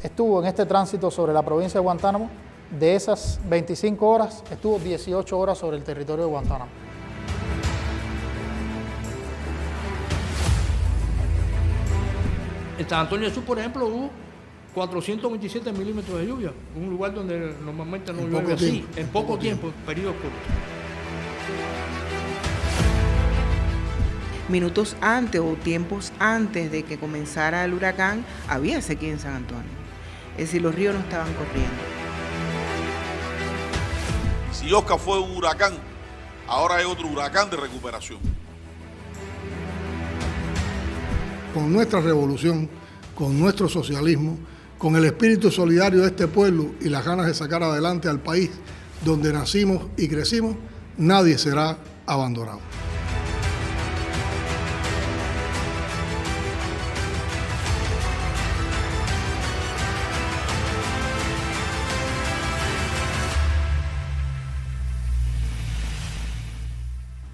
estuvo en este tránsito sobre la provincia de Guantánamo. De esas 25 horas, estuvo 18 horas sobre el territorio de Guantánamo. En San Antonio del Sur, por ejemplo, hubo 427 milímetros de lluvia, un lugar donde normalmente no llueve así, en poco tiempo, en periodos cortos. Minutos antes o tiempos antes de que comenzara el huracán, había sequía en San Antonio. Es decir, los ríos no estaban corriendo. Si Oscar fue un huracán, ahora hay otro huracán de recuperación. Con nuestra revolución, con nuestro socialismo, con el espíritu solidario de este pueblo y las ganas de sacar adelante al país donde nacimos y crecimos, nadie será abandonado.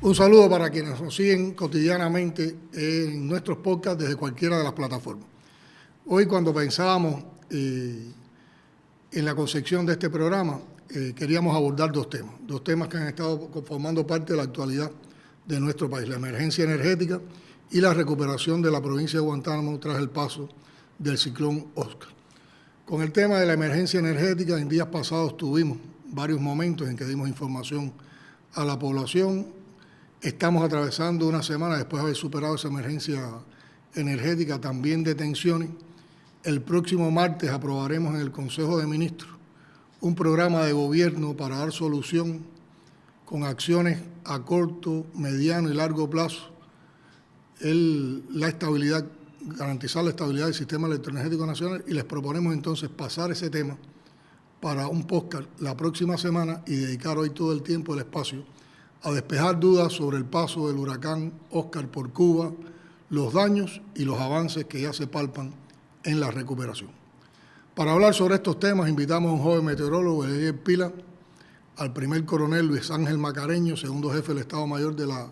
Un saludo para quienes nos siguen cotidianamente en nuestros podcasts desde cualquiera de las plataformas. Hoy, cuando pensábamos en la concepción de este programa, queríamos abordar dos temas que han estado formando parte de la actualidad de nuestro país: la emergencia energética y la recuperación de la provincia de Guantánamo tras el paso del ciclón Oscar. Con el tema de la emergencia energética, en días pasados tuvimos varios momentos en que dimos información a la población. Estamos atravesando una semana después de haber superado esa emergencia energética, también de tensiones. El próximo martes aprobaremos en el Consejo de Ministros un programa de gobierno para dar solución con acciones a corto, mediano y largo plazo, garantizar la estabilidad del sistema electroenergético nacional, y les proponemos entonces pasar ese tema para un podcast la próxima semana y dedicar hoy todo el tiempo, el espacio, a despejar dudas sobre el paso del huracán Oscar por Cuba, los daños y los avances que ya se palpan en la recuperación. Para hablar sobre estos temas, invitamos a un joven meteorólogo, Eliel Pila, al primer coronel Luis Ángel Macareño, segundo jefe del Estado Mayor de la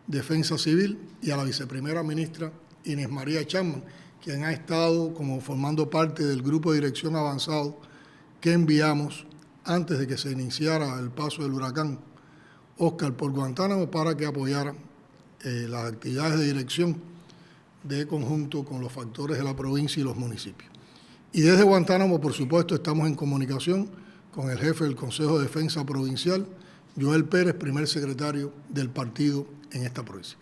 Defensa Civil, y a la viceprimera ministra Inés María Chapman, quien ha estado como formando parte del grupo de dirección avanzado que enviamos antes de que se iniciara el paso del huracán Oscar por Guantánamo para que apoyara las actividades de dirección de conjunto con los factores de la provincia y los municipios. Y desde Guantánamo, por supuesto, estamos en comunicación con el jefe del Consejo de Defensa Provincial, Joel Pérez, primer secretario del partido en esta provincia.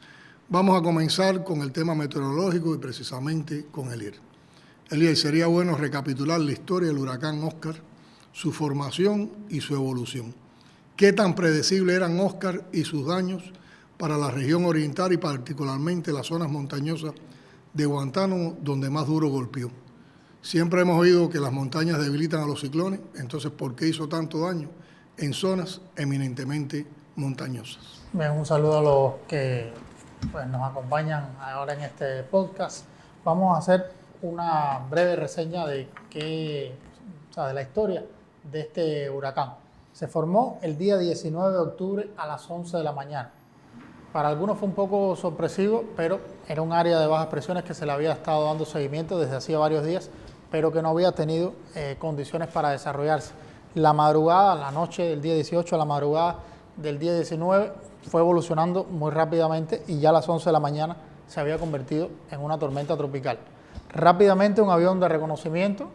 Vamos a comenzar con el tema meteorológico y precisamente con Eliel. Eliel, sería bueno recapitular la historia del huracán Oscar, su formación y su evolución. ¿Qué tan predecible eran Oscar y sus daños para la región oriental y particularmente las zonas montañosas de Guantánamo, donde más duro golpeó? Siempre hemos oído que las montañas debilitan a los ciclones, entonces ¿por qué hizo tanto daño en zonas eminentemente montañosas? Bien, un saludo a los que nos acompañan ahora en este podcast. Vamos a hacer una breve reseña de la historia de este huracán. Se formó el día 19 de octubre a las 11 de la mañana. Para algunos fue un poco sorpresivo, pero era un área de bajas presiones que se le había estado dando seguimiento desde hacía varios días, pero que no había tenido condiciones para desarrollarse. La madrugada, la noche del día 18 a la madrugada del día 19, fue evolucionando muy rápidamente y ya a las 11 de la mañana se había convertido en una tormenta tropical. Rápidamente un avión de reconocimiento,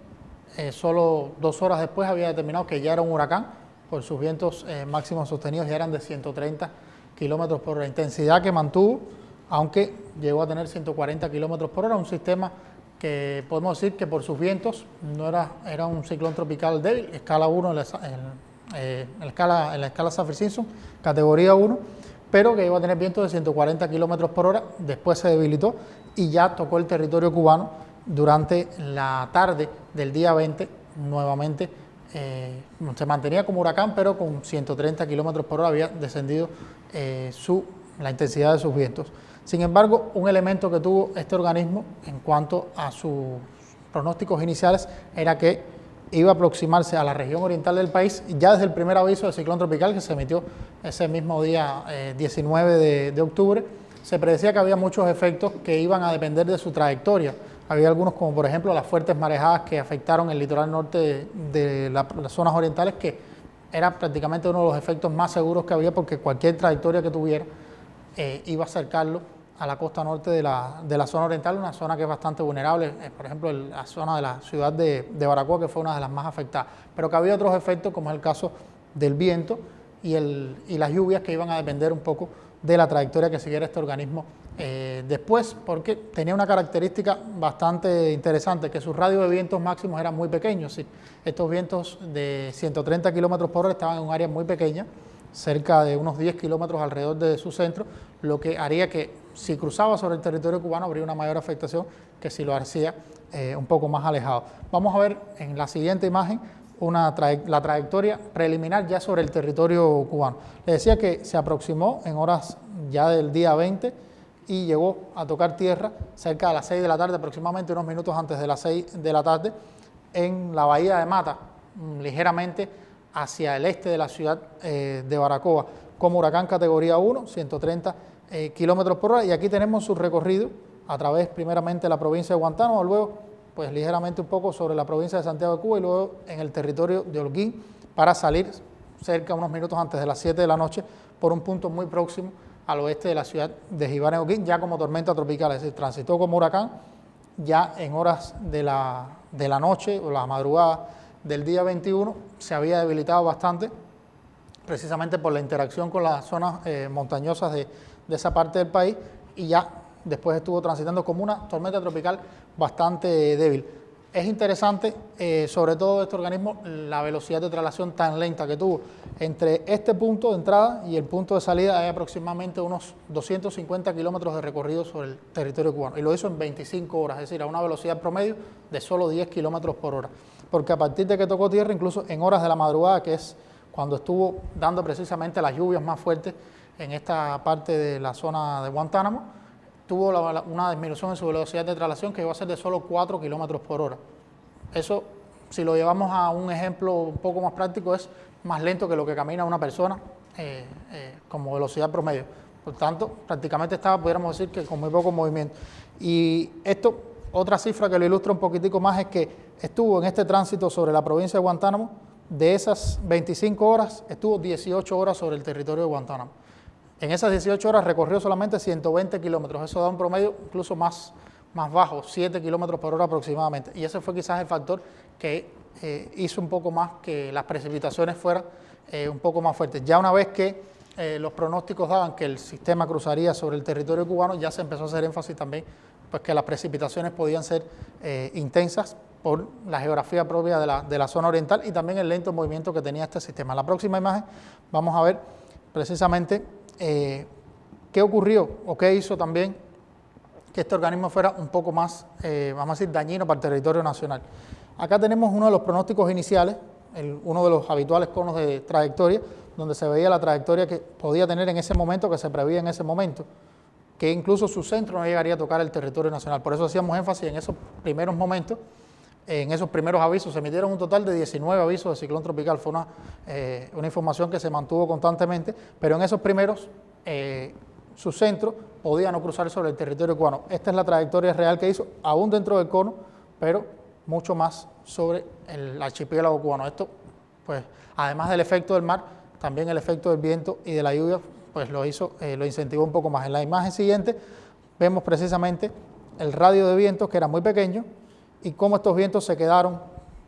solo 2 horas después, había determinado que ya era un huracán, por sus vientos máximos sostenidos ya eran de 130 kilómetros por hora. Intensidad que mantuvo, aunque llegó a tener 140 kilómetros por hora, un sistema que podemos decir que por sus vientos no era un ciclón tropical débil, escala 1 en la escala Saffir-Simpson, categoría 1, pero que iba a tener vientos de 140 kilómetros por hora. Después se debilitó y ya tocó el territorio cubano durante la tarde del día 20, nuevamente se mantenía como huracán, pero con 130 kilómetros por hora había descendido la intensidad de sus vientos. Sin embargo, un elemento que tuvo este organismo en cuanto a sus pronósticos iniciales era que iba a aproximarse a la región oriental del país ya desde el primer aviso de ciclón tropical que se emitió ese mismo día 19 de octubre. Se predecía que había muchos efectos que iban a depender de su trayectoria Había algunos, como por ejemplo las fuertes marejadas que afectaron el litoral norte de las zonas orientales, que era prácticamente uno de los efectos más seguros que había, porque cualquier trayectoria que tuviera iba a acercarlo a la costa norte de la zona oriental, una zona que es bastante vulnerable, por ejemplo la zona de la ciudad de Baracoa, que fue una de las más afectadas, pero que había otros efectos, como es el caso del viento y las lluvias, que iban a depender un poco de la trayectoria que siguiera este organismo después, porque tenía una característica bastante interesante, que su radio de vientos máximos era muy pequeño. ¿Sí? Estos vientos de 130 kilómetros por hora estaban en un área muy pequeña, cerca de unos 10 kilómetros alrededor de su centro, lo que haría que si cruzaba sobre el territorio cubano habría una mayor afectación que si lo hacía un poco más alejado. Vamos a ver en la siguiente imagen la trayectoria preliminar ya sobre el territorio cubano. Les decía que se aproximó en horas ya del día 20 y llegó a tocar tierra cerca de las 6 de la tarde, aproximadamente unos minutos antes de las 6 de la tarde, en la bahía de Mata, ligeramente hacia el este de la ciudad de Baracoa, como huracán categoría 1, 130 kilómetros por hora, y aquí tenemos su recorrido a través primeramente de la provincia de Guantánamo, luego pues ligeramente un poco sobre la provincia de Santiago de Cuba y luego en el territorio de Holguín, para salir cerca unos minutos antes de las 7 de la noche por un punto muy próximo al oeste de la ciudad de Jibán en Holguín, ya como tormenta tropical, es decir, transitó como huracán ya en horas de la noche o la madrugada del día 21, se había debilitado bastante, precisamente por la interacción con las zonas montañosas de esa parte del país, y ya después estuvo transitando como una tormenta tropical bastante débil. Es interesante, sobre todo de este organismo, la velocidad de traslación tan lenta que tuvo. Entre este punto de entrada y el punto de salida hay aproximadamente unos 250 kilómetros de recorrido sobre el territorio cubano, y lo hizo en 25 horas, es decir, a una velocidad promedio de solo 10 kilómetros por hora. Porque a partir de que tocó tierra, incluso en horas de la madrugada, que es cuando estuvo dando precisamente las lluvias más fuertes en esta parte de la zona de Guantánamo, tuvo una disminución en su velocidad de traslación que iba a ser de solo 4 kilómetros por hora. Eso, si lo llevamos a un ejemplo un poco más práctico, es más lento que lo que camina una persona como velocidad promedio. Por tanto, prácticamente pudiéramos decir que con muy poco movimiento. Y esto, otra cifra que lo ilustra un poquitico más, es que estuvo en este tránsito sobre la provincia de Guantánamo, de esas 25 horas, estuvo 18 horas sobre el territorio de Guantánamo. En esas 18 horas recorrió solamente 120 kilómetros, eso da un promedio incluso más bajo, 7 kilómetros por hora aproximadamente. Y ese fue quizás el factor que hizo un poco más que las precipitaciones fueran un poco más fuertes. Ya una vez que los pronósticos daban que el sistema cruzaría sobre el territorio cubano, ya se empezó a hacer énfasis también pues que las precipitaciones podían ser intensas por la geografía propia de la zona oriental y también el lento movimiento que tenía este sistema. En la próxima imagen vamos a ver precisamente qué ocurrió o qué hizo también que este organismo fuera un poco más, vamos a decir, dañino para el territorio nacional. Acá tenemos uno de los pronósticos iniciales, uno de los habituales conos de trayectoria, donde se veía la trayectoria que podía tener en ese momento, que se preveía en ese momento, que incluso su centro no llegaría a tocar el territorio nacional. Por eso hacíamos énfasis en esos primeros momentos, en esos primeros avisos. Se emitieron un total de 19 avisos de ciclón tropical. Fue una información que se mantuvo constantemente, pero en esos primeros su centro podía no cruzar sobre el territorio cubano. Esta es la trayectoria real que hizo, aún dentro del cono, pero mucho más sobre el archipiélago cubano. Esto, pues, además del efecto del mar, también el efecto del viento y de la lluvia, pues lo incentivó un poco más. En la imagen siguiente vemos precisamente el radio de vientos, que era muy pequeño, y cómo estos vientos se quedaron,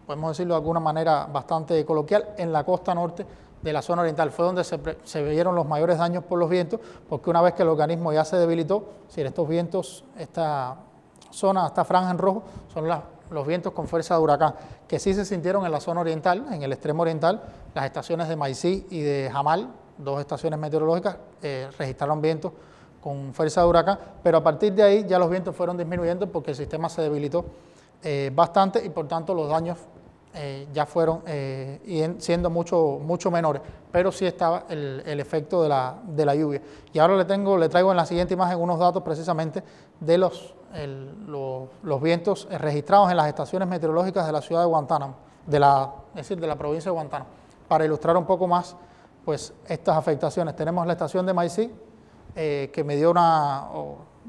podemos decirlo de alguna manera bastante coloquial, en la costa norte de la zona oriental. Fue donde se vieron los mayores daños por los vientos, porque una vez que el organismo ya se debilitó, si estos vientos, esta zona, esta franja en rojo, son los vientos con fuerza de huracán, que sí se sintieron en la zona oriental, en el extremo oriental. Las estaciones de Maicí y de Jamal, dos estaciones meteorológicas, registraron vientos con fuerza de huracán, pero a partir de ahí ya los vientos fueron disminuyendo porque el sistema se debilitó bastante y por tanto los daños ya fueron siendo mucho menores, pero sí estaba el efecto de la lluvia. Y ahora le traigo en la siguiente imagen unos datos precisamente de los vientos registrados en las estaciones meteorológicas de la ciudad de Guantánamo, es decir, de la provincia de Guantánamo, para ilustrar un poco más pues estas afectaciones. Tenemos la estación de Maicí, que me dio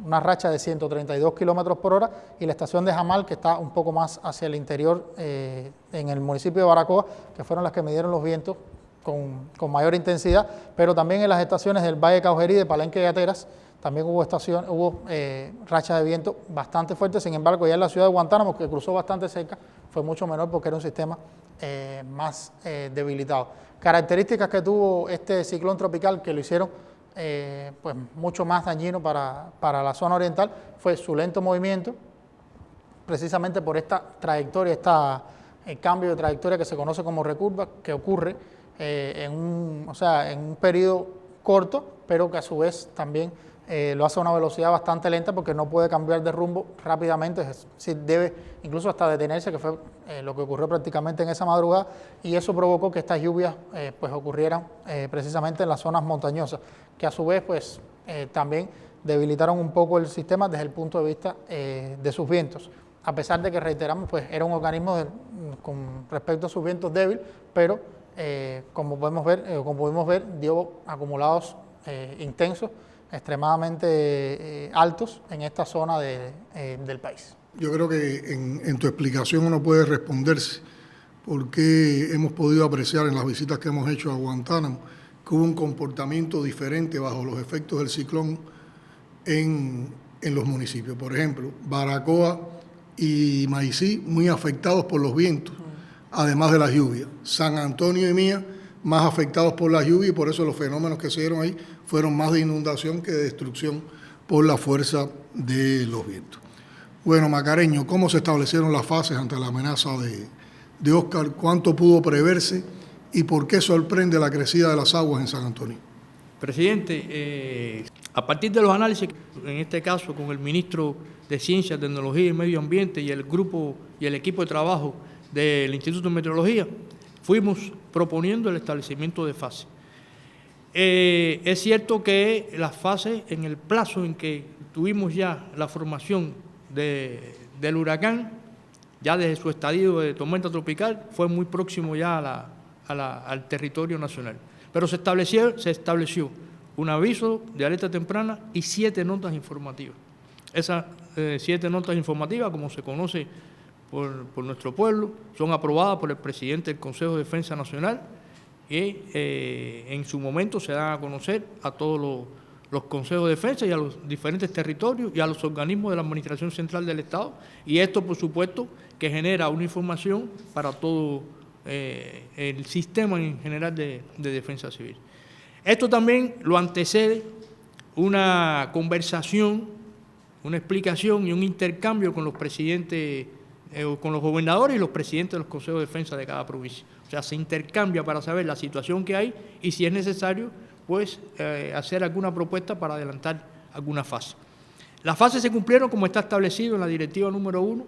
una racha de 132 kilómetros por hora, y la estación de Jamal, que está un poco más hacia el interior, en el municipio de Baracoa, que fueron las que midieron los vientos con mayor intensidad, pero también en las estaciones del Valle de Caujerí, de Palenque y Gateras, también hubo rachas de viento bastante fuertes. Sin embargo, ya en la ciudad de Guantánamo, que cruzó bastante cerca, fue mucho menor porque era un sistema más debilitado. Características que tuvo este ciclón tropical que lo hicieron pues mucho más dañino para la zona oriental fue su lento movimiento, precisamente por esta trayectoria, el cambio de trayectoria que se conoce como recurva, que ocurre en un periodo corto, pero que a su vez también lo hace a una velocidad bastante lenta porque no puede cambiar de rumbo rápidamente, es decir, debe incluso hasta detenerse, que fue lo que ocurrió prácticamente en esa madrugada, y eso provocó que estas lluvias pues ocurrieran precisamente en las zonas montañosas, que a su vez pues también debilitaron un poco el sistema desde el punto de vista de sus vientos, a pesar de que, reiteramos, pues era un organismo con respecto a sus vientos débil, pero como pudimos ver, dio acumulados intensos, extremadamente altos en esta zona del país. Yo creo que en tu explicación uno puede responderse por qué hemos podido apreciar en las visitas que hemos hecho a Guantánamo que hubo un comportamiento diferente bajo los efectos del ciclón en los municipios. Por ejemplo, Baracoa y Maicí muy afectados por los vientos, además de las lluvias. San Antonio y Mía más afectados por las lluvias, y por eso los fenómenos que se dieron ahí fueron más de inundación que de destrucción por la fuerza de los vientos. Bueno, Macareño, ¿cómo se establecieron las fases ante la amenaza de Óscar? ¿Cuánto pudo preverse y por qué sorprende la crecida de las aguas en San Antonio? Presidente, a partir de los análisis, en este caso con el ministro de Ciencia, Tecnología y Medio Ambiente y el grupo y el equipo de trabajo del Instituto de Meteorología, fuimos proponiendo el establecimiento de fases. Es cierto que las fases, en el plazo en que tuvimos ya la formación del huracán, ya desde su estadio de tormenta tropical, fue muy próximo ya al territorio nacional. Pero se estableció un aviso de alerta temprana y 7 notas informativas. Esas 7 notas informativas, como se conoce por nuestro pueblo, son aprobadas por el presidente del Consejo de Defensa Nacional y en su momento se dan a conocer a todos los consejos de defensa y a los diferentes territorios y a los organismos de la Administración Central del Estado, y esto, por supuesto, que genera una información para todo el sistema en general de defensa civil. Esto también lo antecede una conversación, una explicación y un intercambio con los presidentes, con los gobernadores y los presidentes de los consejos de defensa de cada provincia. O sea, se intercambia para saber la situación que hay y, si es necesario, pues hacer alguna propuesta para adelantar alguna fase. Las fases se cumplieron como está establecido en la directiva número 1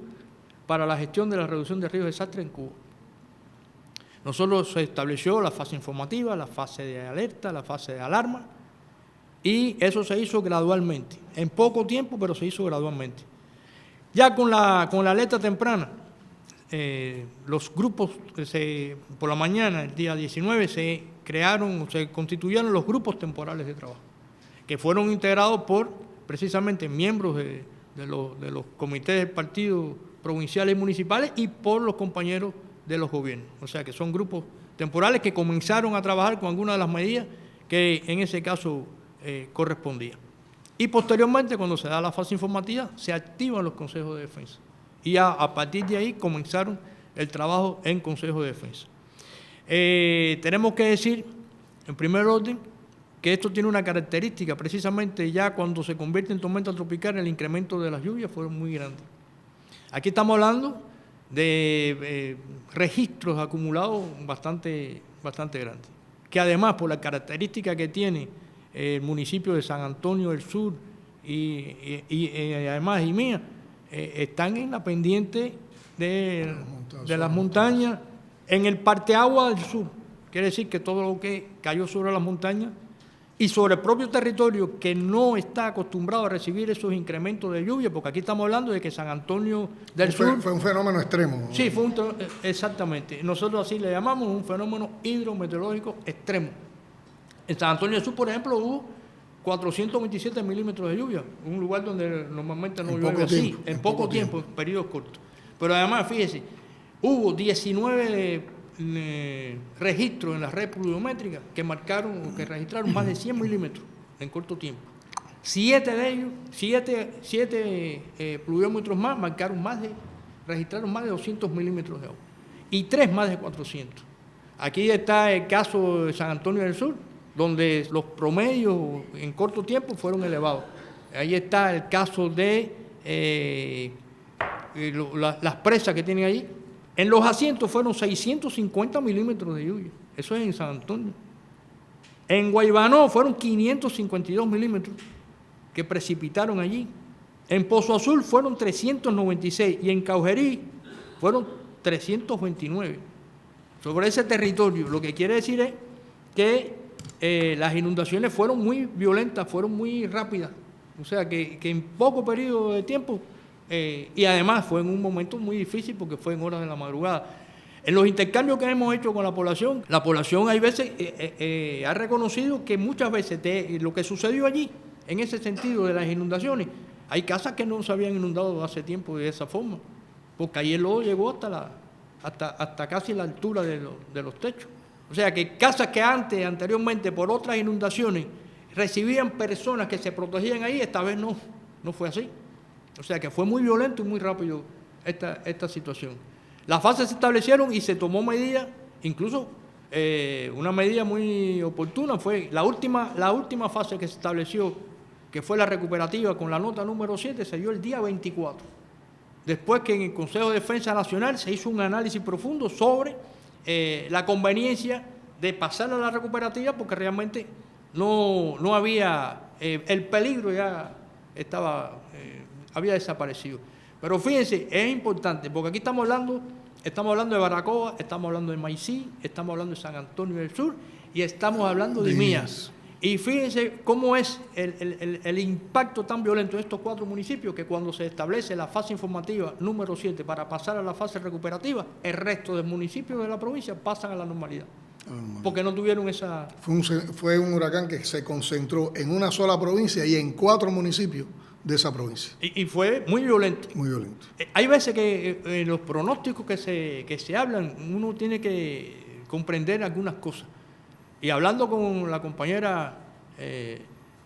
para la gestión de la reducción de riesgos de desastre en Cuba. Nosotros se estableció la fase informativa, la fase de alerta, la fase de alarma, y eso se hizo gradualmente, en poco tiempo, pero se hizo gradualmente. Ya con la alerta temprana, los grupos, por la mañana, el día 19, se constituyeron los grupos temporales de trabajo, que fueron integrados por, precisamente, miembros de los comités del partido provinciales y municipales y por los compañeros de los gobiernos. O sea, que son grupos temporales que comenzaron a trabajar con algunas de las medidas que en ese caso correspondían. Y posteriormente, cuando se da la fase informativa, se activan los consejos de defensa. Y ya a partir de ahí comenzaron el trabajo en consejos de defensa. Tenemos que decir, en primer orden, que esto tiene una característica, precisamente ya cuando se convierte en tormenta tropical, el incremento de las lluvias fueron muy grandes. Aquí estamos hablando de registros acumulados bastante grandes, que además, por la característica que tiene el municipio de San Antonio del Sur y además Imía, están en la pendiente de las montañas, en el parteagua del sur. Quiere decir que todo lo que cayó sobre las montañas y sobre el propio territorio, que no está acostumbrado a recibir esos incrementos de lluvia, porque aquí estamos hablando de que San Antonio del Sur... Fue un fenómeno extremo. Sí, exactamente. Nosotros así le llamamos un fenómeno hidrometeorológico extremo. En San Antonio del Sur, por ejemplo, hubo 427 milímetros de lluvia, un lugar donde normalmente no En llueve poco así, tiempo, en poco tiempo, en periodos cortos. Pero además, fíjese, hubo 19 registros en la red pluviométrica que marcaron o que registraron más de 100 milímetros en corto tiempo. 7 de ellos, 7 pluviómetros más registraron más de 200 milímetros de agua y 3 más de 400. Aquí está el caso de San Antonio del Sur, donde los promedios en corto tiempo fueron elevados. Ahí está el caso de las presas que tienen allí. En los asientos fueron 650 milímetros de lluvia. Eso es en San Antonio. En Guaybanó fueron 552 milímetros que precipitaron allí. En Pozo Azul fueron 396 y en Caujerí fueron 329. Sobre ese territorio, lo que quiere decir es que las inundaciones fueron muy violentas, fueron muy rápidas. O sea, que en poco periodo de tiempo, y además fue en un momento muy difícil porque fue en horas de la madrugada. En los intercambios que hemos hecho con la población hay veces ha reconocido que muchas veces lo que sucedió allí, en ese sentido de las inundaciones, hay casas que no se habían inundado hace tiempo de esa forma, porque ahí el lodo llegó hasta casi la altura de los techos. O sea que casas que anteriormente, por otras inundaciones, recibían personas que se protegían ahí, esta vez no fue así. O sea que fue muy violento y muy rápido esta situación. Las fases se establecieron y se tomó medidas, incluso una medida muy oportuna fue la última fase que se estableció, que fue la recuperativa con la nota número 7, se dio el día 24. Después que en el Consejo de Defensa Nacional se hizo un análisis profundo sobre la conveniencia de pasar a la recuperativa porque realmente no había, el peligro ya había desaparecido. Pero fíjense, es importante, porque aquí estamos hablando de Baracoa, estamos hablando de Maicí, estamos hablando de San Antonio del Sur y estamos hablando de Mías. Y fíjense cómo es el impacto tan violento de estos 4 municipios que cuando se establece la fase informativa número 7 para pasar a la fase recuperativa, el resto de municipios de la provincia pasan a la normalidad. Porque no tuvieron esa... Fue un huracán que se concentró en una sola provincia y en 4 municipios de esa provincia. Y fue muy violento. Muy violento. Hay veces que los pronósticos que se hablan, uno tiene que comprender algunas cosas. Y hablando con la compañera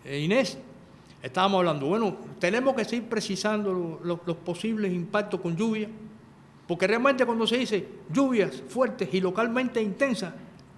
Inés, estábamos hablando, bueno, tenemos que seguir precisando los posibles impactos con lluvia, porque realmente cuando se dice lluvias fuertes y localmente intensas,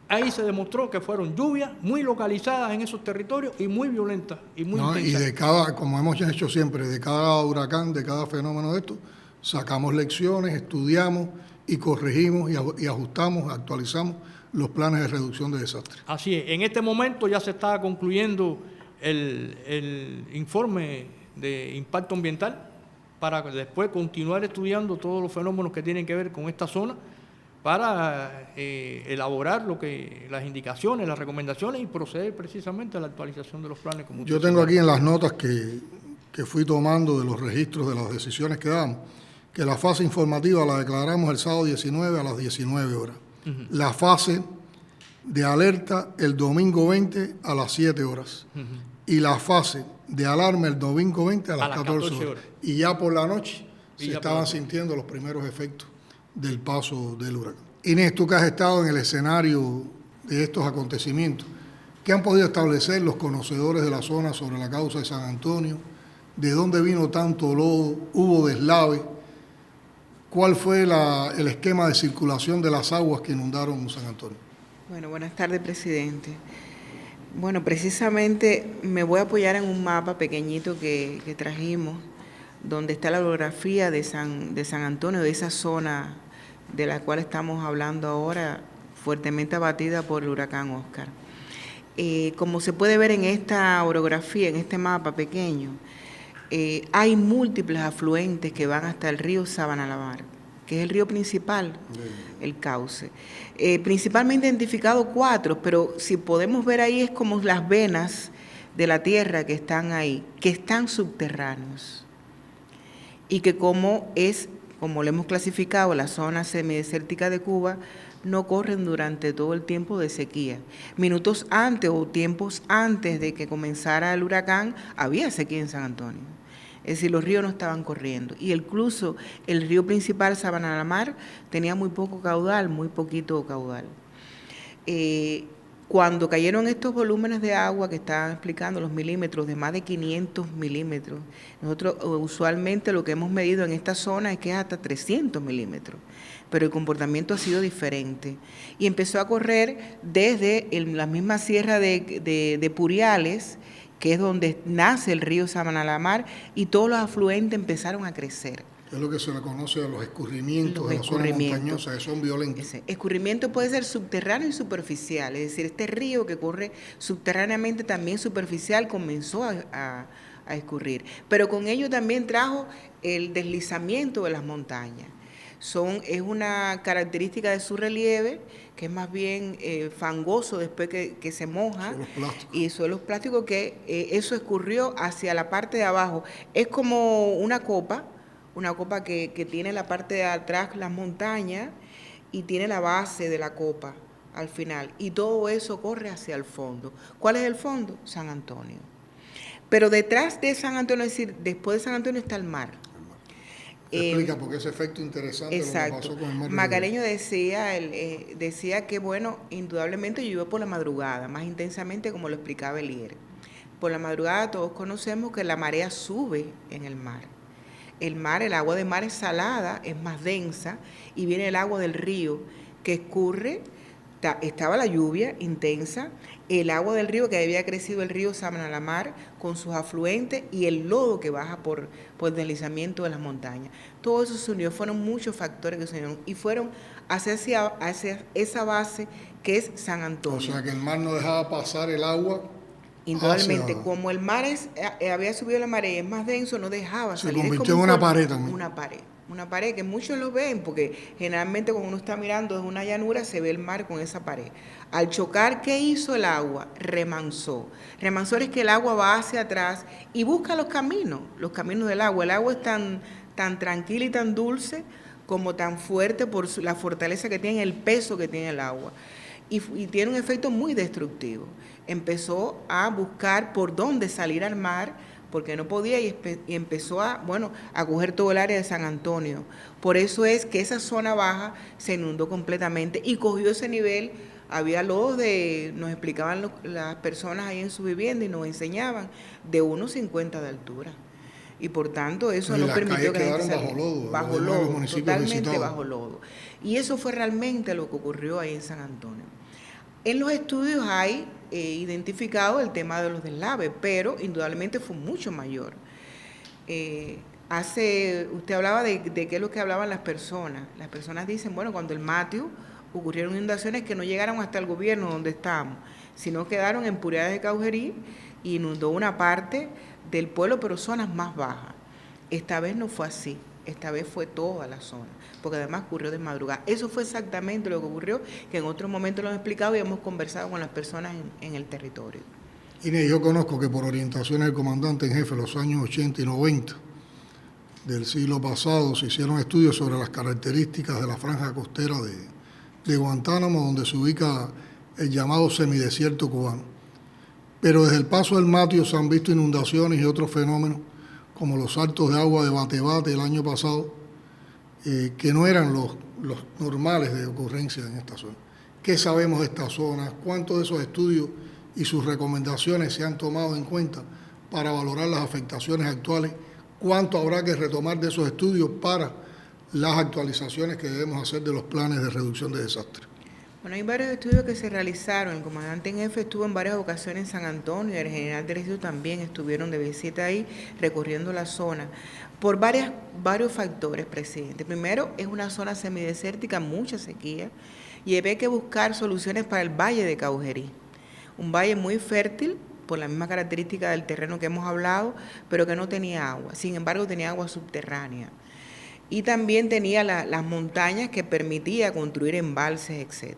ahí se demostró que fueron lluvias muy localizadas en esos territorios y muy violentas y muy intensas. Y como hemos hecho siempre, de cada huracán, de cada fenómeno de esto, sacamos lecciones, estudiamos y corregimos y ajustamos, actualizamos los planes de reducción de desastres. Así es. En este momento ya se está concluyendo el informe de impacto ambiental para después continuar estudiando todos los fenómenos que tienen que ver con esta zona para elaborar las indicaciones, las recomendaciones y proceder precisamente a la actualización de los planes. Yo tengo aquí en las notas que fui tomando de los registros de las decisiones que damos, que la fase informativa la declaramos el sábado 19 a las 19 horas. Uh-huh. La fase de alerta el domingo 20 a las 7 horas. Uh-huh. Y la fase de alarma el domingo 20 a las 14 horas. Y ya por la noche se estaban sintiendo los primeros efectos del paso del huracán. Inés, tú que has estado en el escenario de estos acontecimientos, ¿qué han podido establecer los conocedores de la zona sobre la causa de San Antonio? ¿De dónde vino tanto lodo? ¿Hubo deslave? ¿Cuál fue el esquema de circulación de las aguas que inundaron San Antonio? Bueno, buenas tardes, presidente. Bueno, precisamente me voy a apoyar en un mapa pequeñito que trajimos, donde está la orografía de San Antonio, de esa zona de la cual estamos hablando ahora, fuertemente abatida por el huracán Óscar. Como se puede ver en esta orografía, en este mapa pequeño, hay múltiples afluentes que van hasta el río Sabanalabar, que es el río principal, el cauce. Principalmente identificado 4, pero si podemos ver ahí es como las venas de la tierra que están ahí, que están subterráneos. Y que como es como lo hemos clasificado, la zona semidesértica de Cuba, no corren durante todo el tiempo de sequía. Minutos antes o tiempos antes de que comenzara el huracán, había sequía en San Antonio. Es decir, los ríos no estaban corriendo. Y incluso el río principal, Sabana la Mar, tenía muy poco caudal, muy poquito caudal. Cuando cayeron estos volúmenes de agua que estaban explicando, los milímetros, de más de 500 milímetros, nosotros usualmente lo que hemos medido en esta zona es que es hasta 300 milímetros, pero el comportamiento ha sido diferente. Y empezó a correr desde la misma sierra de Puriales, que es donde nace el río Sabana la Mar, y todos los afluentes empezaron a crecer. Es lo que se le conoce a los escurrimientos de la zona montañosa, que son violentos. Ese escurrimiento puede ser subterráneo y superficial, es decir, este río que corre subterráneamente, también superficial, comenzó a escurrir, pero con ello también trajo el deslizamiento de las montañas. Es una característica de su relieve, que es más bien fangoso después que se moja, y suelos plásticos, que eso escurrió hacia la parte de abajo. Es como una copa que tiene la parte de atrás las montañas y tiene la base de la copa al final, y todo eso corre hacia el fondo. ¿Cuál es el fondo? San Antonio. Pero detrás de San Antonio, es decir, después de San Antonio está el mar. Explica porque ese efecto interesante. Exacto. Lo que pasó con el mar. Magareño decía que, bueno, indudablemente llovió por la madrugada, más intensamente, como lo explicaba Elier. Por la madrugada todos conocemos que la marea sube en el mar. El agua de mar es salada, es más densa, y viene el agua del río que escurre. Estaba la lluvia intensa, el agua del río, que había crecido el río Sabana la Mar con sus afluentes, y el lodo que baja por el deslizamiento de las montañas. Todo eso se unió, fueron muchos factores que se unieron y fueron hacia esa base que es San Antonio. O sea que el mar no dejaba pasar el agua. Indudablemente, como el mar había subido la marea y es más denso, no dejaba salir. Se convirtió en una pared también. Una pared que muchos lo ven, porque generalmente cuando uno está mirando desde una llanura se ve el mar con esa pared. Al chocar, ¿qué hizo el agua? Remansó. Remansó es que el agua va hacia atrás y busca los caminos del agua. El agua es tan tranquila y tan dulce como tan fuerte por la fortaleza que tiene, el peso que tiene el agua. Y tiene un efecto muy destructivo. Empezó a buscar por dónde salir al mar, porque no podía, y empezó a coger todo el área de San Antonio. Por eso es que esa zona baja se inundó completamente y cogió ese nivel. Había lodos nos explicaban las personas ahí en su vivienda y nos enseñaban, de 1,50 de altura. Y por tanto eso no permitió que la gente saliera. Bajo lodo, totalmente bajo lodo. Y eso fue realmente lo que ocurrió ahí en San Antonio. En los estudios hay identificado el tema de los deslaves, pero indudablemente fue mucho mayor. Usted hablaba de qué es lo que hablaban las personas. Las personas dicen, cuando el Matthew ocurrieron inundaciones que no llegaron hasta el gobierno donde estábamos, sino quedaron en Puriales de Caujerí y inundó una parte del pueblo, pero zonas más bajas. Esta vez no fue así. Esta vez fue toda la zona, porque además ocurrió de madrugada. Eso fue exactamente lo que ocurrió, que en otro momento lo hemos explicado y hemos conversado con las personas en el territorio. Inés, yo conozco que por orientaciones del comandante en jefe en los años 80 y 90 del siglo pasado se hicieron estudios sobre las características de la franja costera de Guantánamo, donde se ubica el llamado semidesierto cubano. Pero desde el paso del Matthew se han visto inundaciones y otros fenómenos, como los saltos de agua de Bate-Bate el año pasado, que no eran los normales de ocurrencia en esta zona. ¿Qué sabemos de esta zona? ¿Cuántos de esos estudios y sus recomendaciones se han tomado en cuenta para valorar las afectaciones actuales? ¿Cuánto habrá que retomar de esos estudios para las actualizaciones que debemos hacer de los planes de reducción de desastres? Hay varios estudios que se realizaron. El comandante en jefe estuvo en varias ocasiones en San Antonio y el general de Residuos también estuvieron de visita ahí, recorriendo la zona, por varios factores, presidente. Primero, es una zona semidesértica, mucha sequía, y había que buscar soluciones para el valle de Caujerí. Un valle muy fértil, por la misma característica del terreno que hemos hablado, pero que no tenía agua. Sin embargo, tenía agua subterránea. Y también tenía las montañas que permitía construir embalses, etc.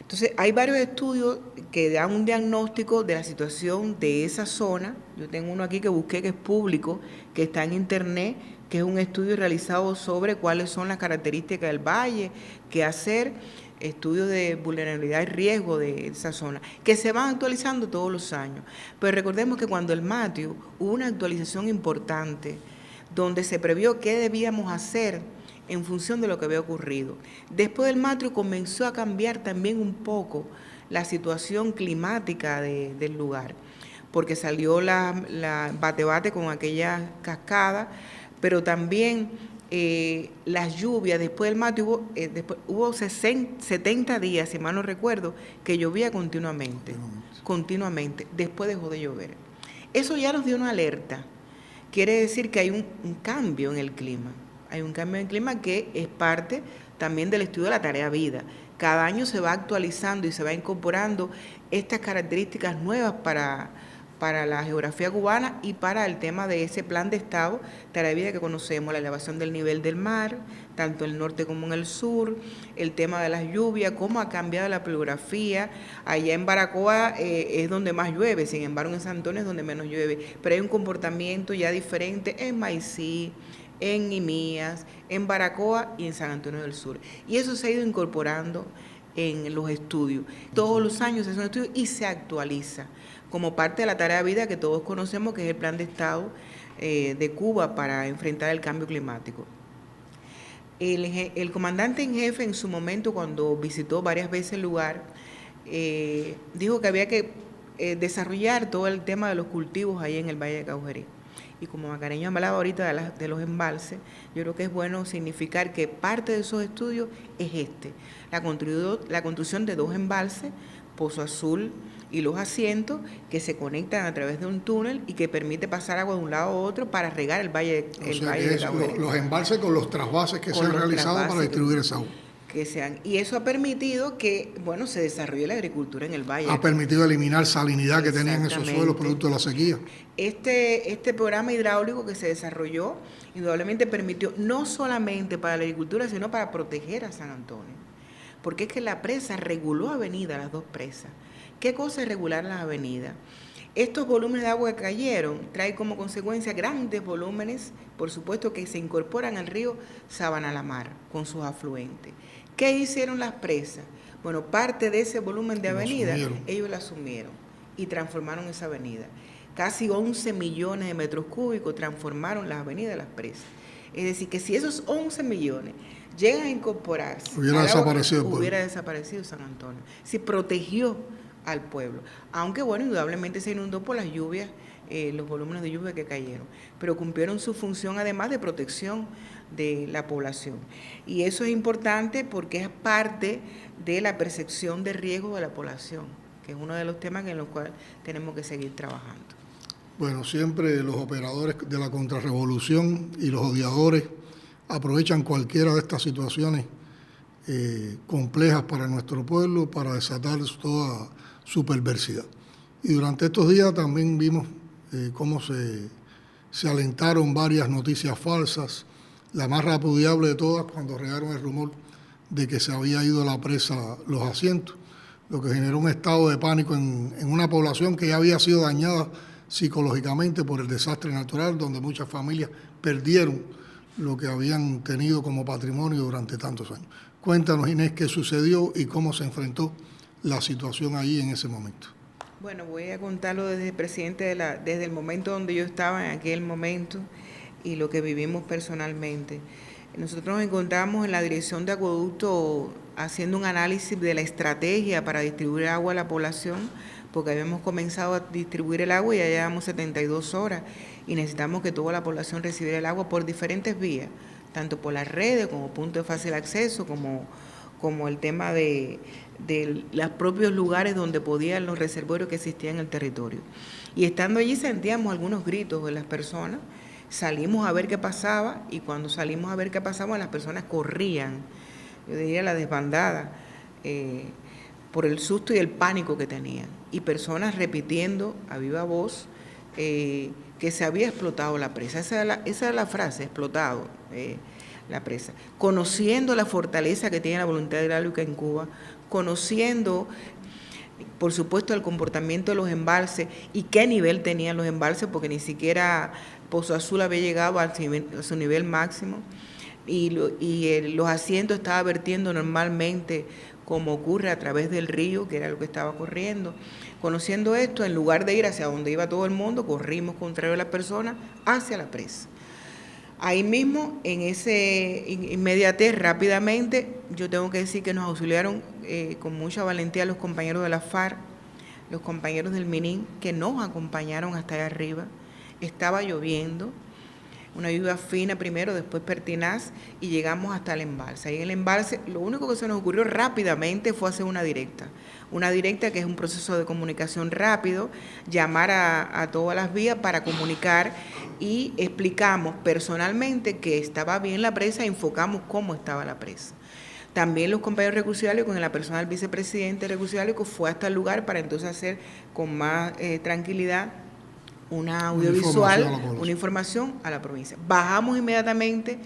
Entonces, hay varios estudios que dan un diagnóstico de la situación de esa zona. Yo tengo uno aquí que busqué, que es público, que está en internet, que es un estudio realizado sobre cuáles son las características del valle, qué hacer, estudios de vulnerabilidad y riesgo de esa zona, que se van actualizando todos los años. Pero recordemos que cuando el MATIU hubo una actualización importante, donde se previó qué debíamos hacer en función de lo que había ocurrido. Después del MATIU comenzó a cambiar también un poco la situación climática del lugar, porque salió la bate-bate con aquella cascada, pero también las lluvias. Después del MATIU hubo 70 días, si mal no recuerdo, que llovía continuamente. Después dejó de llover. Eso ya nos dio una alerta. Quiere decir que hay un cambio en el clima. Hay un cambio en el clima que es parte también del estudio de la tarea vida. Cada año se va actualizando y se va incorporando estas características nuevas para la geografía cubana y para el tema de ese plan de estado, tarea de vida que conocemos, la elevación del nivel del mar, tanto en el norte como en el sur, el tema de las lluvias, cómo ha cambiado la pluviografía. Allá en Baracoa es donde más llueve, sin embargo en San Antonio es donde menos llueve, pero hay un comportamiento ya diferente en Maicí, en Imías, en Baracoa y en San Antonio del Sur. Y eso se ha ido incorporando en los estudios. Todos los años se hace un estudio y se actualiza como parte de la tarea de vida que todos conocemos, que es el Plan de Estado de Cuba para enfrentar el cambio climático. El comandante en jefe en su momento, cuando visitó varias veces el lugar, dijo que había que desarrollar todo el tema de los cultivos ahí en el Valle de Caujerí. Y como Macareño hablaba ahorita de los embalses, yo creo que es bueno significar que parte de esos estudios es la construcción de 2 embalses, Pozo Azul y Los Asientos, que se conectan a través de un túnel y que permite pasar agua de un lado a otro para regar el valle de Caujerí. Los embalses con los trasvases que se han realizado para distribuir esa agua. Y eso ha permitido que, se desarrolle la agricultura en el valle. Ha permitido eliminar salinidad que tenían esos suelos producto de la sequía. Este programa hidráulico que se desarrolló, indudablemente permitió no solamente para la agricultura, sino para proteger a San Antonio. Porque es que la presa reguló avenidas, las 2 presas. ¿Qué cosa es regular las avenidas? Estos volúmenes de agua que cayeron traen como consecuencia grandes volúmenes, por supuesto, que se incorporan al río Sabana-la-Mar con sus afluentes. ¿Qué hicieron las presas? Parte de ese volumen de avenida, ellos la asumieron y transformaron esa avenida. Casi 11 millones de metros cúbicos transformaron las avenidas de las presas. Es decir, que si esos 11 millones llegan a incorporarse, hubiera desaparecido San Antonio. Se protegió al pueblo, aunque indudablemente se inundó por las lluvias, los volúmenes de lluvia que cayeron, pero cumplieron su función además de protección de la población. Y eso es importante porque es parte de la percepción de riesgo de la población, que es uno de los temas en los cuales tenemos que seguir trabajando. Siempre los operadores de la contrarrevolución y los odiadores aprovechan cualquiera de estas situaciones complejas para nuestro pueblo para desatar toda su perversidad. Y durante estos días también vimos cómo se alentaron varias noticias falsas, la más repudiable de todas cuando regaron el rumor de que se había ido a la presa Los Asientos, lo que generó un estado de pánico en una población que ya había sido dañada psicológicamente por el desastre natural, donde muchas familias perdieron lo que habían tenido como patrimonio durante tantos años. Cuéntanos, Inés, qué sucedió y cómo se enfrentó la situación allí en ese momento. Voy a contarlo desde desde el momento donde yo estaba en aquel momento y lo que vivimos personalmente. Nosotros nos encontramos en la dirección de acueducto haciendo un análisis de la estrategia para distribuir agua a la población, porque habíamos comenzado a distribuir el agua y ya llevamos 72 horas y necesitamos que toda la población recibiera el agua por diferentes vías, tanto por las redes como puntos de fácil acceso, como el tema de los propios lugares donde podían los reservorios que existían en el territorio. Y estando allí sentíamos algunos gritos de las personas, salimos a ver qué pasaba y cuando salimos a ver qué pasaba las personas corrían, yo diría la desbandada, por el susto y el pánico que tenían. Y personas repitiendo a viva voz que se había explotado la presa. Esa era la frase, explotado la presa. Conociendo la fortaleza que tiene la voluntad hidráulica en Cuba, conociendo, por supuesto, el comportamiento de los embalses y qué nivel tenían los embalses, porque ni siquiera Pozo Azul había llegado a su nivel máximo y los asientos estaba vertiendo normalmente como ocurre a través del río, que era lo que estaba corriendo. Conociendo esto, en lugar de ir hacia donde iba todo el mundo, corrimos contrario a las personas hacia la presa. Ahí mismo, en ese inmediatez, rápidamente, yo tengo que decir que nos auxiliaron con mucha valentía los compañeros de la FARC, los compañeros del MININ, que nos acompañaron hasta allá arriba. Estaba lloviendo, una lluvia fina primero, después pertinaz, y llegamos hasta el embalse. Ahí en el embalse, lo único que se nos ocurrió rápidamente fue hacer una directa que es un proceso de comunicación rápido, llamar a todas las vías para comunicar y explicamos personalmente que estaba bien la presa, enfocamos cómo estaba la presa. También los compañeros recursales, con la persona del vicepresidente recursial, fue hasta el lugar para entonces hacer con más tranquilidad una audiovisual, una información a la provincia. Bajamos inmediatamente.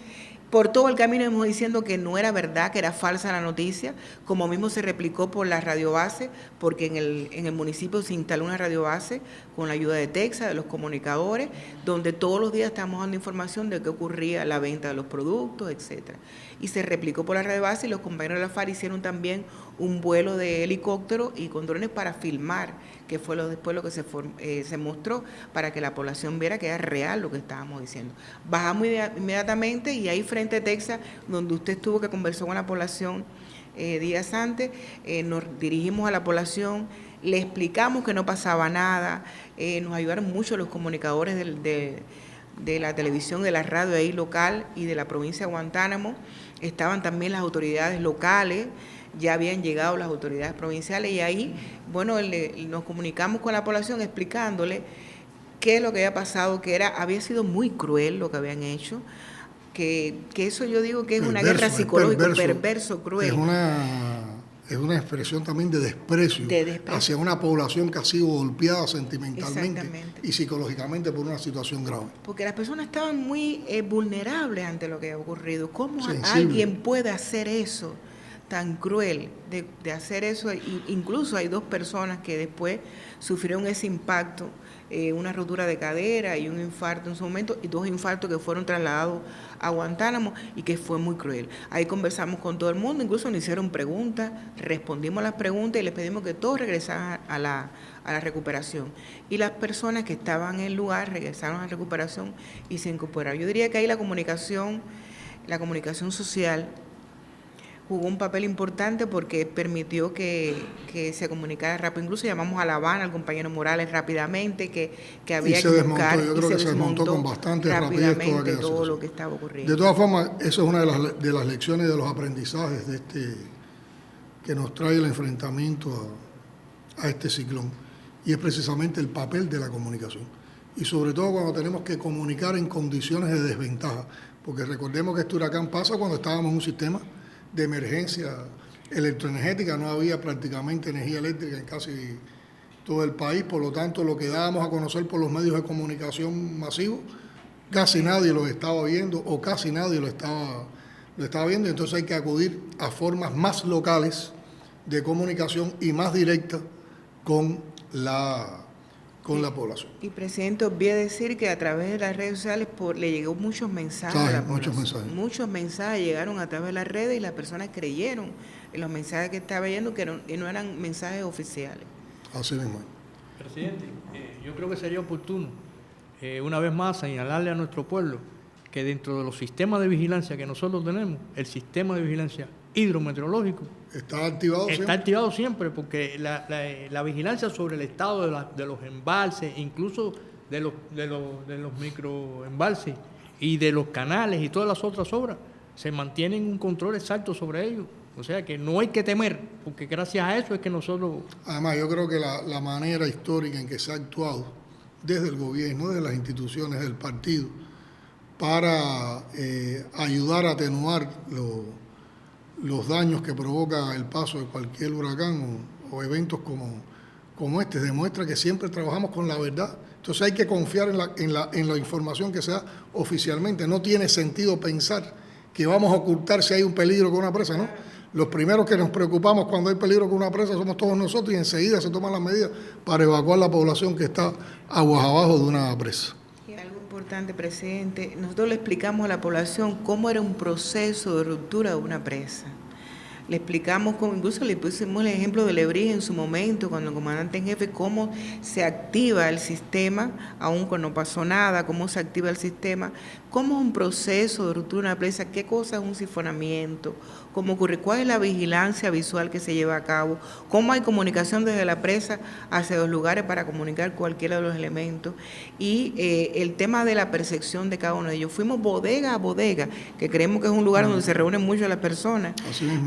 Por todo el camino hemos diciendo que no era verdad, que era falsa la noticia, como mismo se replicó por la radiobase, porque en el municipio se instaló una radiobase con la ayuda de Texas, de los comunicadores, donde todos los días estamos dando información de qué ocurría la venta de los productos, etcétera. Y se replicó por la radiobase y los compañeros de la FARC hicieron también un vuelo de helicóptero y con drones para filmar, que fue después lo que se mostró para que la población viera que era real lo que estábamos diciendo. Bajamos inmediatamente y ahí frente a Texas, donde usted estuvo que conversó con la población días antes, nos dirigimos a la población, le explicamos que no pasaba nada, nos ayudaron mucho los comunicadores de la televisión, de la radio ahí local y de la provincia de Guantánamo. Estaban también las autoridades locales, ya habían llegado las autoridades provinciales y ahí, bueno, nos comunicamos con la población explicándole qué es lo que había pasado, que había sido muy cruel lo que habían hecho, que eso yo digo que es una guerra psicológica, perverso, cruel. Es una expresión también de desprecio hacia una población que ha sido golpeada sentimentalmente y psicológicamente por una situación grave. Porque las personas estaban muy vulnerables ante lo que ha ocurrido. ¿Cómo alguien puede hacer eso tan cruel, de hacer eso? Incluso hay 2 personas que después sufrieron ese impacto, una rotura de cadera y un infarto en su momento, y 2 infartos que fueron trasladados a Guantánamo y que fue muy cruel. Ahí conversamos con todo el mundo, incluso nos hicieron preguntas, respondimos las preguntas y les pedimos que todos regresaran a la recuperación. Y las personas que estaban en el lugar regresaron a la recuperación y se incorporaron. Yo diría que ahí la comunicación social jugó un papel importante porque permitió que se comunicara rápido. Incluso llamamos a La Habana, al compañero Morales rápidamente, que había que buscar. Yo creo que se desmontó con bastante rapidez todo lo que estaba ocurriendo. De todas formas, eso es una de las lecciones, de los aprendizajes que nos trae el enfrentamiento a este ciclón. Y es precisamente el papel de la comunicación. Y sobre todo cuando tenemos que comunicar en condiciones de desventaja. Porque recordemos que este huracán pasa cuando estábamos en un sistema de emergencia electroenergética, no había prácticamente energía eléctrica en casi todo el país, por lo tanto lo que dábamos a conocer por los medios de comunicación masivos, casi nadie lo estaba viendo o casi nadie lo estaba viendo, entonces hay que acudir a formas más locales de comunicación y más directas con la población. Y presidente, olvidé decir que a través de las redes sociales le llegó muchos mensajes a la población. Muchos mensajes llegaron a través de las redes y las personas creyeron en los mensajes que estaba yendo, que no eran mensajes oficiales. Así mismo. Presidente, yo creo que sería oportuno una vez más señalarle a nuestro pueblo que dentro de los sistemas de vigilancia que nosotros tenemos, el sistema de vigilancia hidrometeorológico está activado siempre porque la vigilancia sobre el estado de los embalses, incluso de los microembalses y de los canales y todas las otras obras, se mantienen un control exacto sobre ellos. O sea que no hay que temer, porque gracias a eso es que nosotros... Además, yo creo que la manera histórica en que se ha actuado desde el gobierno, desde las instituciones del partido, para ayudar a atenuar los daños que provoca el paso de cualquier huracán o eventos como este, demuestra que siempre trabajamos con la verdad. Entonces hay que confiar en la información que se da oficialmente. No tiene sentido pensar que vamos a ocultar si hay un peligro con una presa, ¿no? Los primeros que nos preocupamos cuando hay peligro con una presa somos todos nosotros y enseguida se toman las medidas para evacuar la población que está aguas abajo de una presa. importante, presidente. Nosotros le explicamos a la población cómo era un proceso de ruptura de una presa. Le explicamos cómo, incluso le pusimos el ejemplo de Lebrija en su momento, cuando el comandante en jefe, cómo se activa el sistema, aun cuando no pasó nada, cómo se activa el sistema, cómo es un proceso de ruptura de una presa, qué cosa es un sifonamiento, cómo ocurre, cuál es la vigilancia visual que se lleva a cabo, cómo hay comunicación desde la presa hacia los lugares para comunicar cualquiera de los elementos, y el tema de la percepción de cada uno de ellos. Fuimos bodega a bodega, que creemos que es un lugar donde se reúnen mucho las personas,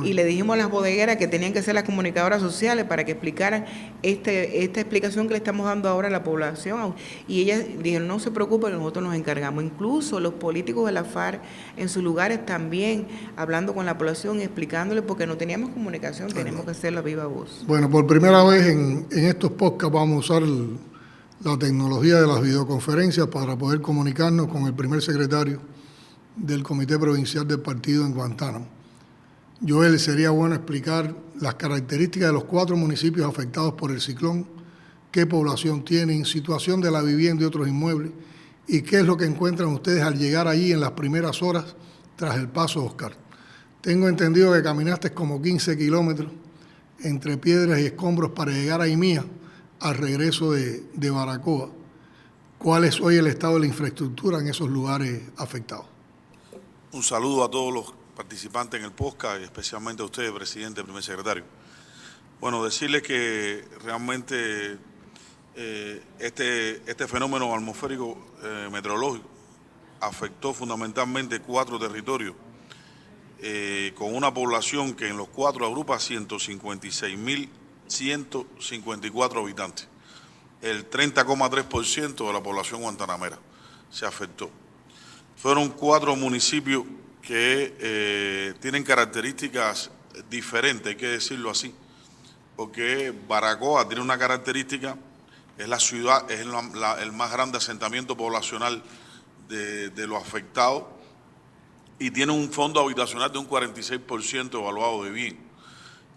y le dijimos a las bodegueras que tenían que ser las comunicadoras sociales para que explicaran esta explicación que le estamos dando ahora a la población, y ellas dijeron, no se preocupen, nosotros nos encargamos. Incluso los políticos de la FARC en sus lugares también, hablando con la población, explicándole, porque no teníamos comunicación, tenemos que hacerlo a viva voz. Bueno, por primera vez en estos podcasts vamos a usar la tecnología de las videoconferencias para poder comunicarnos con el primer secretario del Comité Provincial del Partido en Guantánamo. Joel, sería bueno explicar las características de los 4 municipios afectados por el ciclón, qué población tienen, situación de la vivienda y otros inmuebles, y qué es lo que encuentran ustedes al llegar allí en las primeras horas tras el paso de Oscar. Tengo entendido que caminaste como 15 kilómetros entre piedras y escombros para llegar a Imía al regreso de Baracoa. ¿Cuál es hoy el estado de la infraestructura en esos lugares afectados? Un saludo a todos los participantes en el podcast y especialmente a usted, presidente, primer secretario. Bueno, decirles que realmente este fenómeno atmosférico meteorológico afectó fundamentalmente 4 territorios con una población que en los 4 agrupa 156.154 habitantes. El 30,3% de la población guantanamera se afectó. Fueron 4 municipios que tienen características diferentes, hay que decirlo así, porque Baracoa tiene una característica, es la ciudad, es el más grande asentamiento poblacional de los afectados y tiene un fondo habitacional de un 46% evaluado de bien.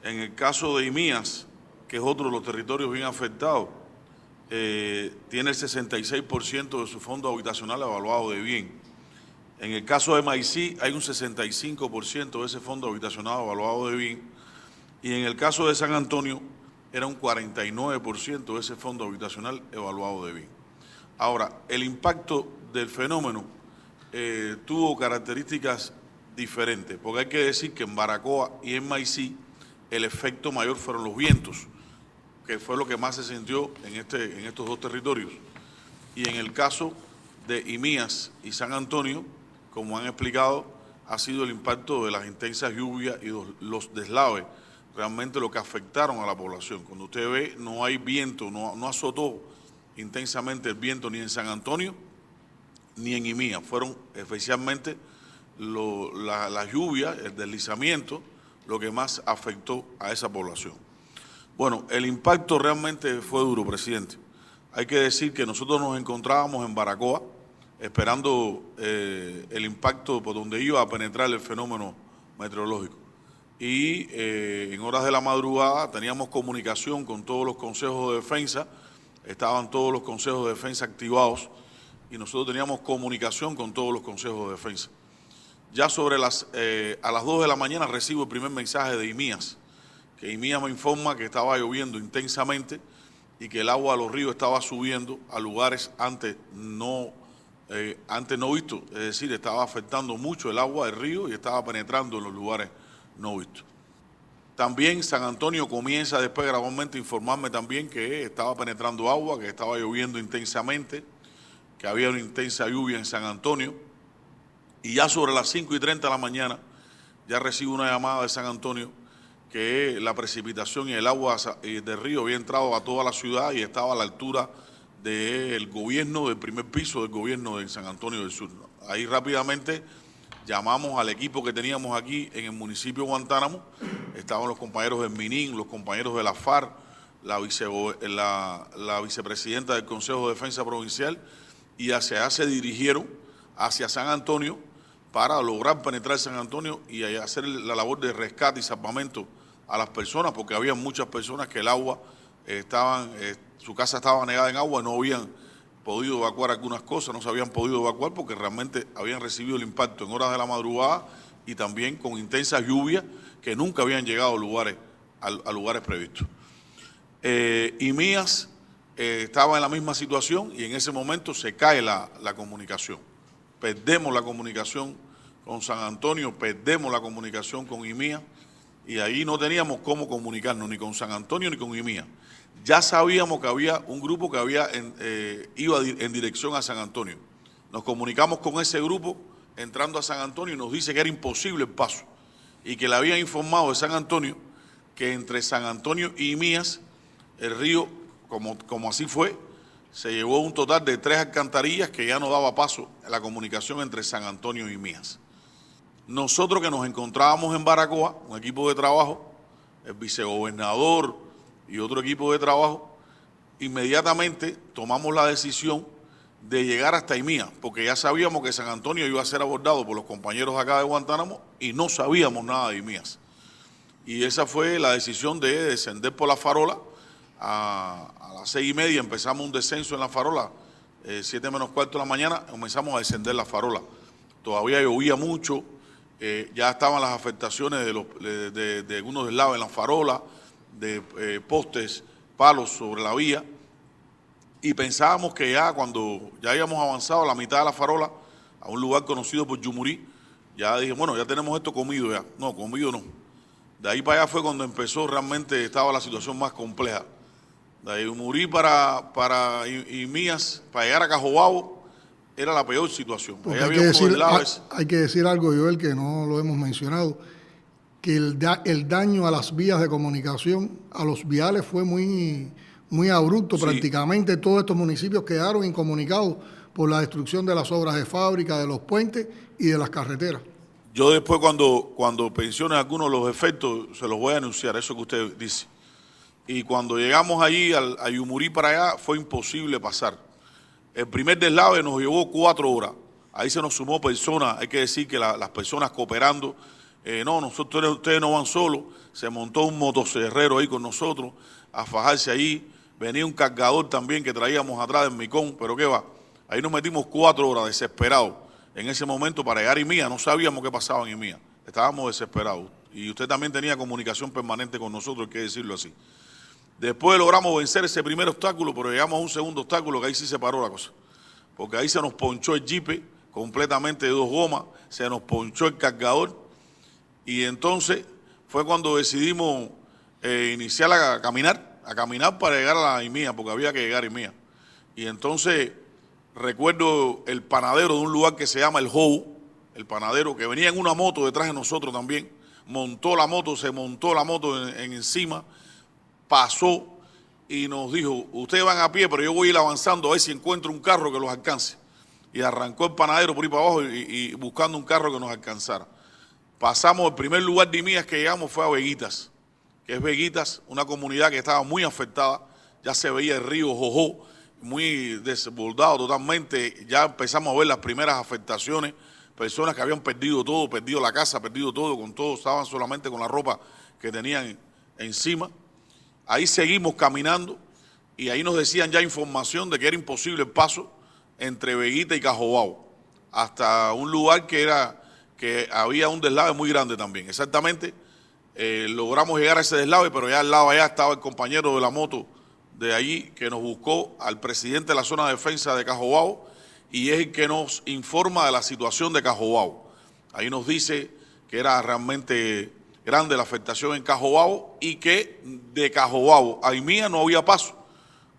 En el caso de Imías, que es otro de los territorios bien afectados, tiene el 66% de su fondo habitacional evaluado de bien. En el caso de Maicí hay un 65% de ese fondo habitacional evaluado de bien, y en el caso de San Antonio era un 49% de ese fondo habitacional evaluado de bien. Ahora, el impacto del fenómeno tuvo características diferentes, porque hay que decir que en Baracoa y en Maicí el efecto mayor fueron los vientos, que fue lo que más se sintió en estos 2 territorios. Y en el caso de Imías y San Antonio, como han explicado, ha sido el impacto de las intensas lluvias y los deslaves, realmente lo que afectaron a la población. Cuando usted ve, no hay viento, no azotó intensamente el viento ni en San Antonio ni en Imía. Fueron especialmente la lluvia, el deslizamiento, lo que más afectó a esa población. Bueno, el impacto realmente fue duro, presidente. Hay que decir que nosotros nos encontrábamos en Baracoa esperando el impacto por donde iba a penetrar el fenómeno meteorológico. Y en horas de la madrugada teníamos comunicación con todos los consejos de defensa, estaban todos los consejos de defensa activados y nosotros teníamos comunicación con todos los consejos de defensa. Ya sobre a las 2 de la mañana recibo el primer mensaje de Imías, que Imías me informa que estaba lloviendo intensamente y que el agua de los ríos estaba subiendo a lugares antes no vistos, es decir, estaba afectando mucho el agua del río y estaba penetrando en los lugares no vistos. También San Antonio comienza después gradualmente a informarme también que estaba penetrando agua, que estaba lloviendo intensamente, que había una intensa lluvia en San Antonio, y ya sobre las 5:30 de la mañana ya recibo una llamada de San Antonio que la precipitación y el agua del río había entrado a toda la ciudad y estaba a la altura del gobierno, del primer piso del gobierno de San Antonio del Sur. Ahí rápidamente llamamos al equipo que teníamos aquí en el municipio de Guantánamo, estaban los compañeros del MININ, los compañeros de la FARC, la vicepresidenta del Consejo de Defensa Provincial, y hacia allá se dirigieron hacia San Antonio para lograr penetrar San Antonio y hacer la labor de rescate y salvamento a las personas, porque había muchas personas que el agua su casa estaba anegada en agua, no habían podido evacuar algunas cosas, no se habían podido evacuar porque realmente habían recibido el impacto en horas de la madrugada y también con intensas lluvias que nunca habían llegado a lugares previstos. IMIAS estaba en la misma situación y en ese momento se cae la comunicación. Perdemos la comunicación con San Antonio, perdemos la comunicación con IMIAS y ahí no teníamos cómo comunicarnos ni con San Antonio ni con IMIAS. Ya sabíamos que había un grupo que iba en dirección a San Antonio. Nos comunicamos con ese grupo entrando a San Antonio y nos dice que era imposible el paso y que le habían informado de San Antonio que entre San Antonio y IMIAS el río, como así fue, se llevó un total de 3 alcantarillas que ya no daba paso a la comunicación entre San Antonio y IMIAS. Nosotros que nos encontrábamos en Baracoa, un equipo de trabajo, el vicegobernador y otro equipo de trabajo, inmediatamente tomamos la decisión de llegar hasta IMIAS, porque ya sabíamos que San Antonio iba a ser abordado por los compañeros de acá de Guantánamo y no sabíamos nada de IMIAS. Y esa fue la decisión de descender por la farola. A las 6:30 empezamos un descenso en la farola, 7 menos cuarto de la mañana, comenzamos a descender la farola. Todavía llovía mucho, ya estaban las afectaciones de algunos deslaves en la farola, de postes, palos sobre la vía, y pensábamos que ya cuando ya habíamos avanzado a la mitad de la farola, a un lugar conocido por Yumurí, ya dije, bueno, ya tenemos esto comido ya. No, comido no. De ahí para allá fue cuando empezó, realmente estaba la situación más compleja. De Yumurí para IMIAS, para llegar a Cajobao, era la peor situación. Porque hay que decir algo, Joel, que no lo hemos mencionado, que el daño a las vías de comunicación, a los viales, fue muy abrupto. Sí. Prácticamente todos estos municipios quedaron incomunicados por la destrucción de las obras de fábrica, de los puentes y de las carreteras. Yo después cuando pensiones algunos de los efectos, se los voy a anunciar, eso que usted dice. Y cuando llegamos allí a Yumurí para allá, fue imposible pasar. El primer deslave nos llevó 4 horas. Ahí se nos sumó personas, hay que decir que las personas cooperando. Ustedes no van solos. Se montó un motocerrero ahí con nosotros a fajarse ahí. Venía un cargador también que traíamos atrás del Micón, pero qué va. Ahí nos metimos 4 horas desesperados en ese momento para llegar a IMIAS. No sabíamos qué pasaba en IMIAS. Estábamos desesperados. Y usted también tenía comunicación permanente con nosotros, hay que decirlo así. Después logramos vencer ese primer obstáculo, pero llegamos a un segundo obstáculo que ahí sí se paró la cosa. Porque ahí se nos ponchó el jipe completamente de 2 gomas, se nos ponchó el cargador y entonces fue cuando decidimos iniciar a caminar para llegar a la IMIAS, porque había que llegar a IMIAS. Y entonces recuerdo el panadero de un lugar que se llama El Jou, el panadero que venía en una moto detrás de nosotros también, se montó la moto encima, pasó y nos dijo, ustedes van a pie, pero yo voy a ir avanzando a ver si encuentro un carro que los alcance. Y arrancó el panadero por ahí para abajo y buscando un carro que nos alcanzara. Pasamos, el primer lugar de IMIAS que llegamos fue a Veguitas, que es Veguitas, una comunidad que estaba muy afectada, ya se veía el río Jojó, muy desbordado totalmente, ya empezamos a ver las primeras afectaciones, personas que habían perdido todo, perdido la casa, perdido todo, estaban solamente con la ropa que tenían encima. Ahí seguimos caminando y ahí nos decían ya información de que era imposible el paso entre Veguita y Cajobao, hasta un lugar que había un deslave muy grande también. Exactamente, logramos llegar a ese deslave, pero ya al lado allá estaba el compañero de la moto de allí que nos buscó al presidente de la zona de defensa de Cajobao y es el que nos informa de la situación de Cajobao. Ahí nos dice que era realmente grande la afectación en Cajobao y que de Cajobao a IMIAS no había paso,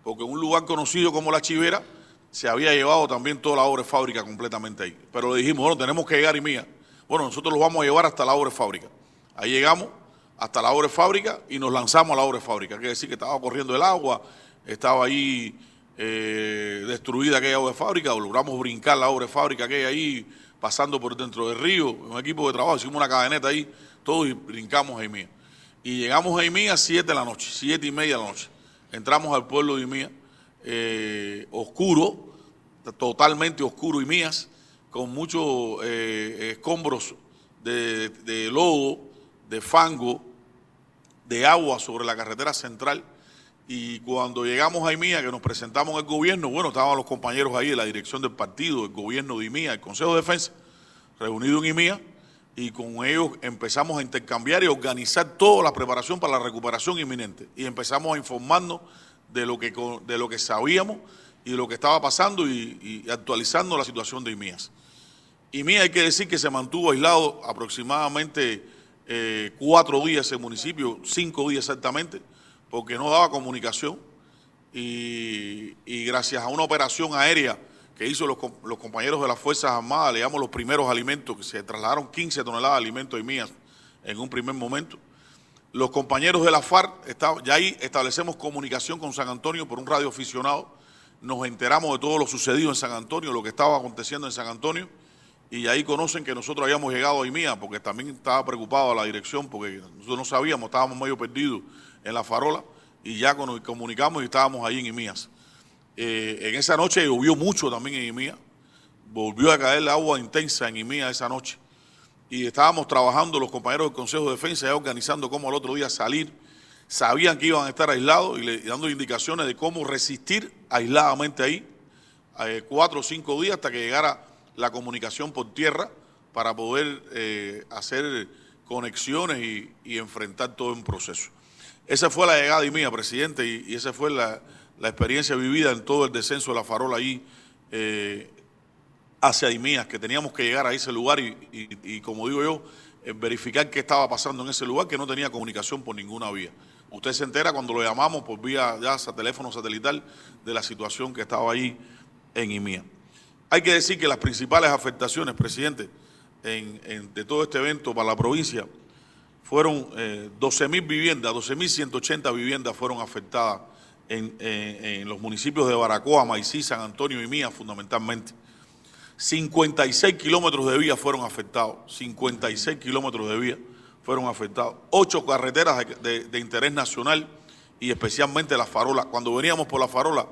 porque un lugar conocido como La Chivera se había llevado también toda la obra de fábrica completamente ahí. Pero le dijimos, bueno, tenemos que llegar a IMIAS. Bueno, nosotros los vamos a llevar hasta la obra de fábrica. Ahí llegamos hasta la obra de fábrica y nos lanzamos a la obra de fábrica. Quiere decir que estaba corriendo el agua, estaba ahí destruida aquella obra de fábrica, logramos brincar la obra de fábrica que hay ahí, pasando por dentro del río, un equipo de trabajo, hicimos una cadeneta ahí, todos y brincamos a IMIAS. Y llegamos a IMIAS a 7 de la noche, 7:30 de la noche. Entramos al pueblo de IMIAS, oscuro, totalmente oscuro IMIAS, con muchos escombros de lodo, de fango, de agua sobre la carretera central Y cuando llegamos a IMIA, que nos presentamos al gobierno, bueno, estaban los compañeros ahí de la dirección del partido, el gobierno de IMIA, el Consejo de Defensa, reunido en IMIA, y con ellos empezamos a intercambiar y organizar toda la preparación para la recuperación inminente. Y empezamos a informarnos de lo que sabíamos y de lo que estaba pasando y actualizando la situación de IMIAS. IMIA, hay que decir que se mantuvo aislado aproximadamente 4 días ese municipio, 5 días exactamente, porque no daba comunicación y gracias a una operación aérea que hizo los compañeros de las Fuerzas Armadas, le damos los primeros alimentos, que se trasladaron 15 toneladas de alimentos a IMIAS en un primer momento. Los compañeros de la FARC, ya ahí establecemos comunicación con San Antonio por un radioaficionado, nos enteramos de todo lo sucedido en San Antonio, lo que estaba aconteciendo en San Antonio, y ahí conocen que nosotros habíamos llegado a IMIA, porque también estaba preocupado la dirección, porque nosotros no sabíamos, estábamos medio perdidos en la farola, y ya nos comunicamos y estábamos ahí en IMIAS. En esa noche llovió mucho también en IMIA, volvió a caer agua intensa en IMIA esa noche, y estábamos trabajando los compañeros del Consejo de Defensa, ya organizando cómo al otro día salir. Sabían que iban a estar aislados y dando indicaciones de cómo resistir aisladamente ahí 4 o 5 días hasta que llegara la comunicación por tierra para poder hacer conexiones y enfrentar todo un proceso. Esa fue la llegada de IMIA, presidente, y esa fue la experiencia vivida en todo el descenso de la farola ahí hacia IMIA, que teníamos que llegar a ese lugar y como digo yo, verificar qué estaba pasando en ese lugar, que no tenía comunicación por ninguna vía. Usted se entera cuando lo llamamos por vía ya teléfono satelital de la situación que estaba ahí en IMIA. Hay que decir que las principales afectaciones, presidente, de todo este evento para la provincia fueron 12.000 viviendas, 12.180 viviendas fueron afectadas en los municipios de Baracoa, Maicí, San Antonio y IMIA fundamentalmente. 56 kilómetros de vía fueron afectados, 56 kilómetros de vía fueron afectados, 8 carreteras de interés nacional y especialmente la farola. Cuando veníamos por la farola,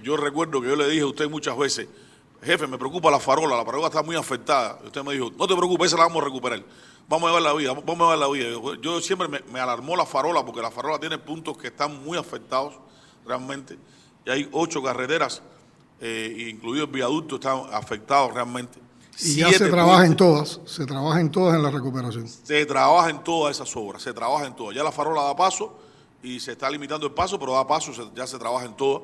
yo recuerdo que yo le dije a usted muchas veces, jefe, me preocupa la farola está muy afectada. Y usted me dijo, no te preocupes, esa la vamos a recuperar. Vamos a llevar la vida, vamos a llevar la vida. Yo siempre me alarmó la farola porque la farola tiene puntos que están muy afectados realmente. Y hay 8 carreteras, incluido el viaducto, están afectados realmente. Y ya se trabaja en todas, en la recuperación. Se trabaja en todas esas obras, se trabaja en todas. Ya la farola da paso y se está limitando el paso, pero da paso, ya se trabaja en todas.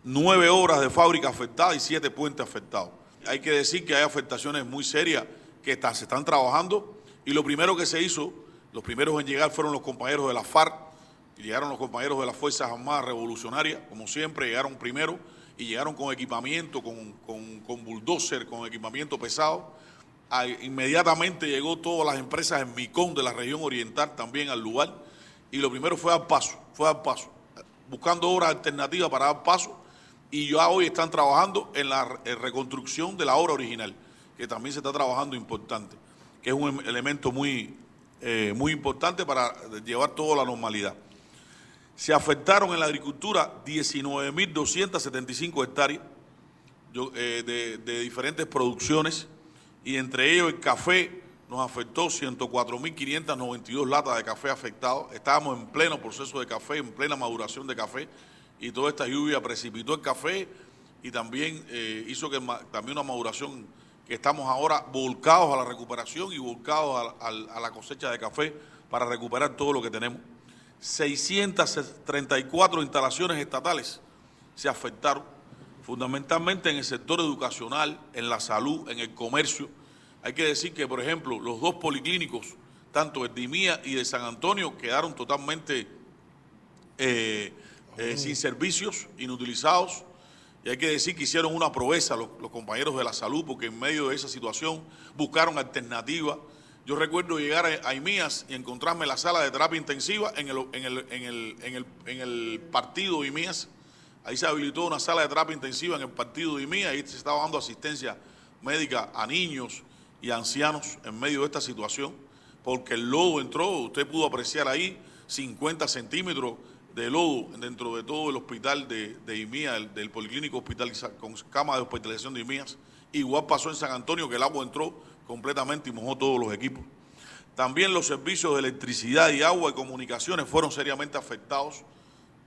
9 obras de fábrica afectadas y 7 puentes afectados. Hay que decir que hay afectaciones muy serias que se están trabajando y lo primero que se hizo, los primeros en llegar fueron los compañeros de la FARC, y llegaron los compañeros de las Fuerzas Armadas Revolucionarias, como siempre, llegaron primero y llegaron con equipamiento, con bulldozer, con equipamiento pesado. Inmediatamente llegó todas las empresas en Micón de la región oriental también al lugar y lo primero fue dar paso, buscando obras alternativas para dar paso. Y ya hoy están trabajando en la reconstrucción de la obra original, que también se está trabajando importante, que es un elemento muy importante para llevar toda la normalidad. Se afectaron en la agricultura 19.275 hectáreas de diferentes producciones y entre ellos el café nos afectó 104.592 latas de café afectados. Estábamos en pleno proceso de café, en plena maduración de café. Y toda esta lluvia precipitó el café y también hizo que también una maduración que estamos ahora volcados a la recuperación y volcados a la cosecha de café para recuperar todo lo que tenemos. 634 instalaciones estatales se afectaron, fundamentalmente en el sector educacional, en la salud, en el comercio. Hay que decir que, por ejemplo, los 2 policlínicos, tanto el de IMIA y de San Antonio, quedaron totalmente sin servicios, inutilizados, y hay que decir que hicieron una proeza los compañeros de la salud, porque en medio de esa situación buscaron alternativas. Yo recuerdo llegar a IMIAS y encontrarme en la sala de terapia intensiva en el partido de IMIAS. Ahí se habilitó una sala de terapia intensiva en el partido de IMIAS, y se estaba dando asistencia médica a niños y ancianos en medio de esta situación, porque el lodo entró, usted pudo apreciar ahí 50 centímetros de lodo dentro de todo el hospital de IMIA, del Policlínico Hospital con cama de hospitalización de IMIAS. Igual pasó en San Antonio, que el agua entró completamente y mojó todos los equipos. También los servicios de electricidad y agua y comunicaciones fueron seriamente afectados.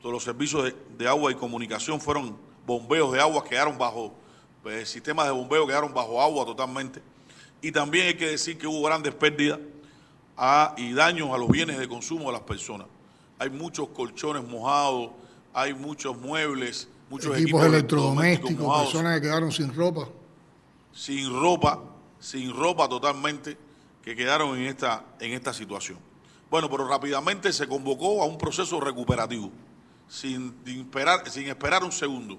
todos los servicios de agua y comunicación fueron bombeos de agua, quedaron bajo, sistemas de bombeo quedaron bajo agua totalmente. Y también hay que decir que hubo grandes pérdidas y daños a los bienes de consumo de las personas. Hay muchos colchones mojados, hay muchos muebles, muchos equipos electrodomésticos, mojados, personas que quedaron sin ropa. Sin ropa totalmente, que quedaron en esta situación. Bueno, pero rápidamente se convocó a un proceso recuperativo, sin esperar un segundo.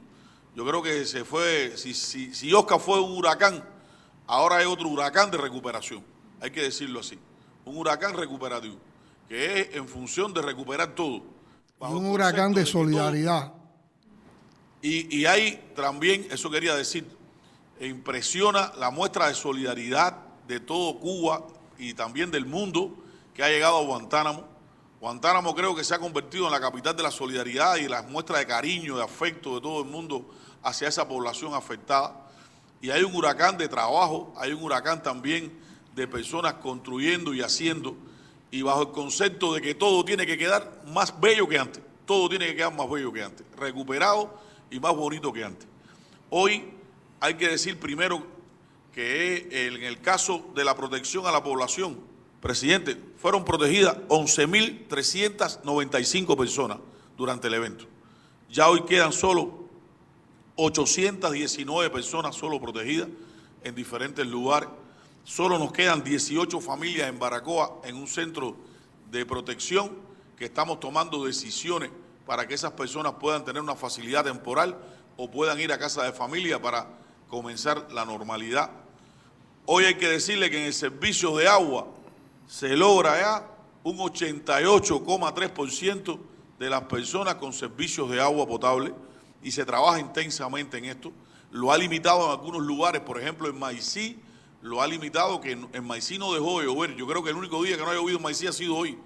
Yo creo que se fue, si Oscar fue un huracán, ahora hay otro huracán de recuperación, hay que decirlo así, un huracán recuperativo, que es en función de recuperar todo. Y un huracán de solidaridad. Y hay también, eso quería decir, impresiona la muestra de solidaridad de todo Cuba y también del mundo que ha llegado a Guantánamo. Guantánamo creo que se ha convertido en la capital de la solidaridad y las muestras de cariño, de afecto de todo el mundo hacia esa población afectada. Y hay un huracán de trabajo, hay un huracán también de personas construyendo y haciendo, y bajo el concepto de que todo tiene que quedar más bello que antes, todo tiene que quedar más bello que antes, recuperado y más bonito que antes. Hoy hay que decir primero que en el caso de la protección a la población, presidente, fueron protegidas 11.395 personas durante el evento. Ya hoy quedan solo 819 personas solo protegidas en diferentes lugares. Solo nos quedan 18 familias en Baracoa en un centro de protección que estamos tomando decisiones para que esas personas puedan tener una facilidad temporal o puedan ir a casa de familia para comenzar la normalidad. Hoy hay que decirle que en el servicio de agua se logra ya un 88,3% de las personas con servicios de agua potable y se trabaja intensamente en esto. Lo ha limitado en algunos lugares, por ejemplo en Maicí, lo ha limitado que en Maicí no dejó de llover. Yo creo que el único día que no ha llovido en Maicí ha sido hoy.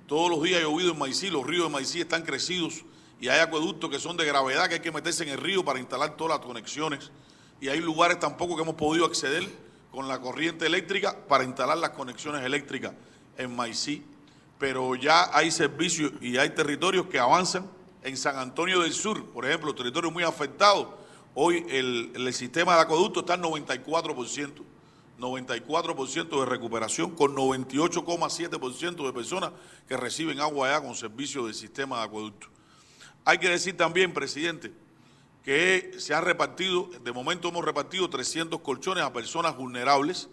Todos los días ha llovido en Maicí, los ríos de Maicí están crecidos y hay acueductos que son de gravedad que hay que meterse en el río para instalar todas las conexiones. Y hay lugares tampoco que hemos podido acceder con la corriente eléctrica para instalar las conexiones eléctricas en Maicí. Pero ya hay servicios y hay territorios que avanzan. En San Antonio del Sur, por ejemplo, territorios muy afectados, hoy el sistema de acueducto está en 94% de recuperación, con 98,7% de personas que reciben agua allá con servicio del sistema de acueducto. Hay que decir también, presidente, que se ha repartido, de momento hemos repartido 300 colchones a personas vulnerables,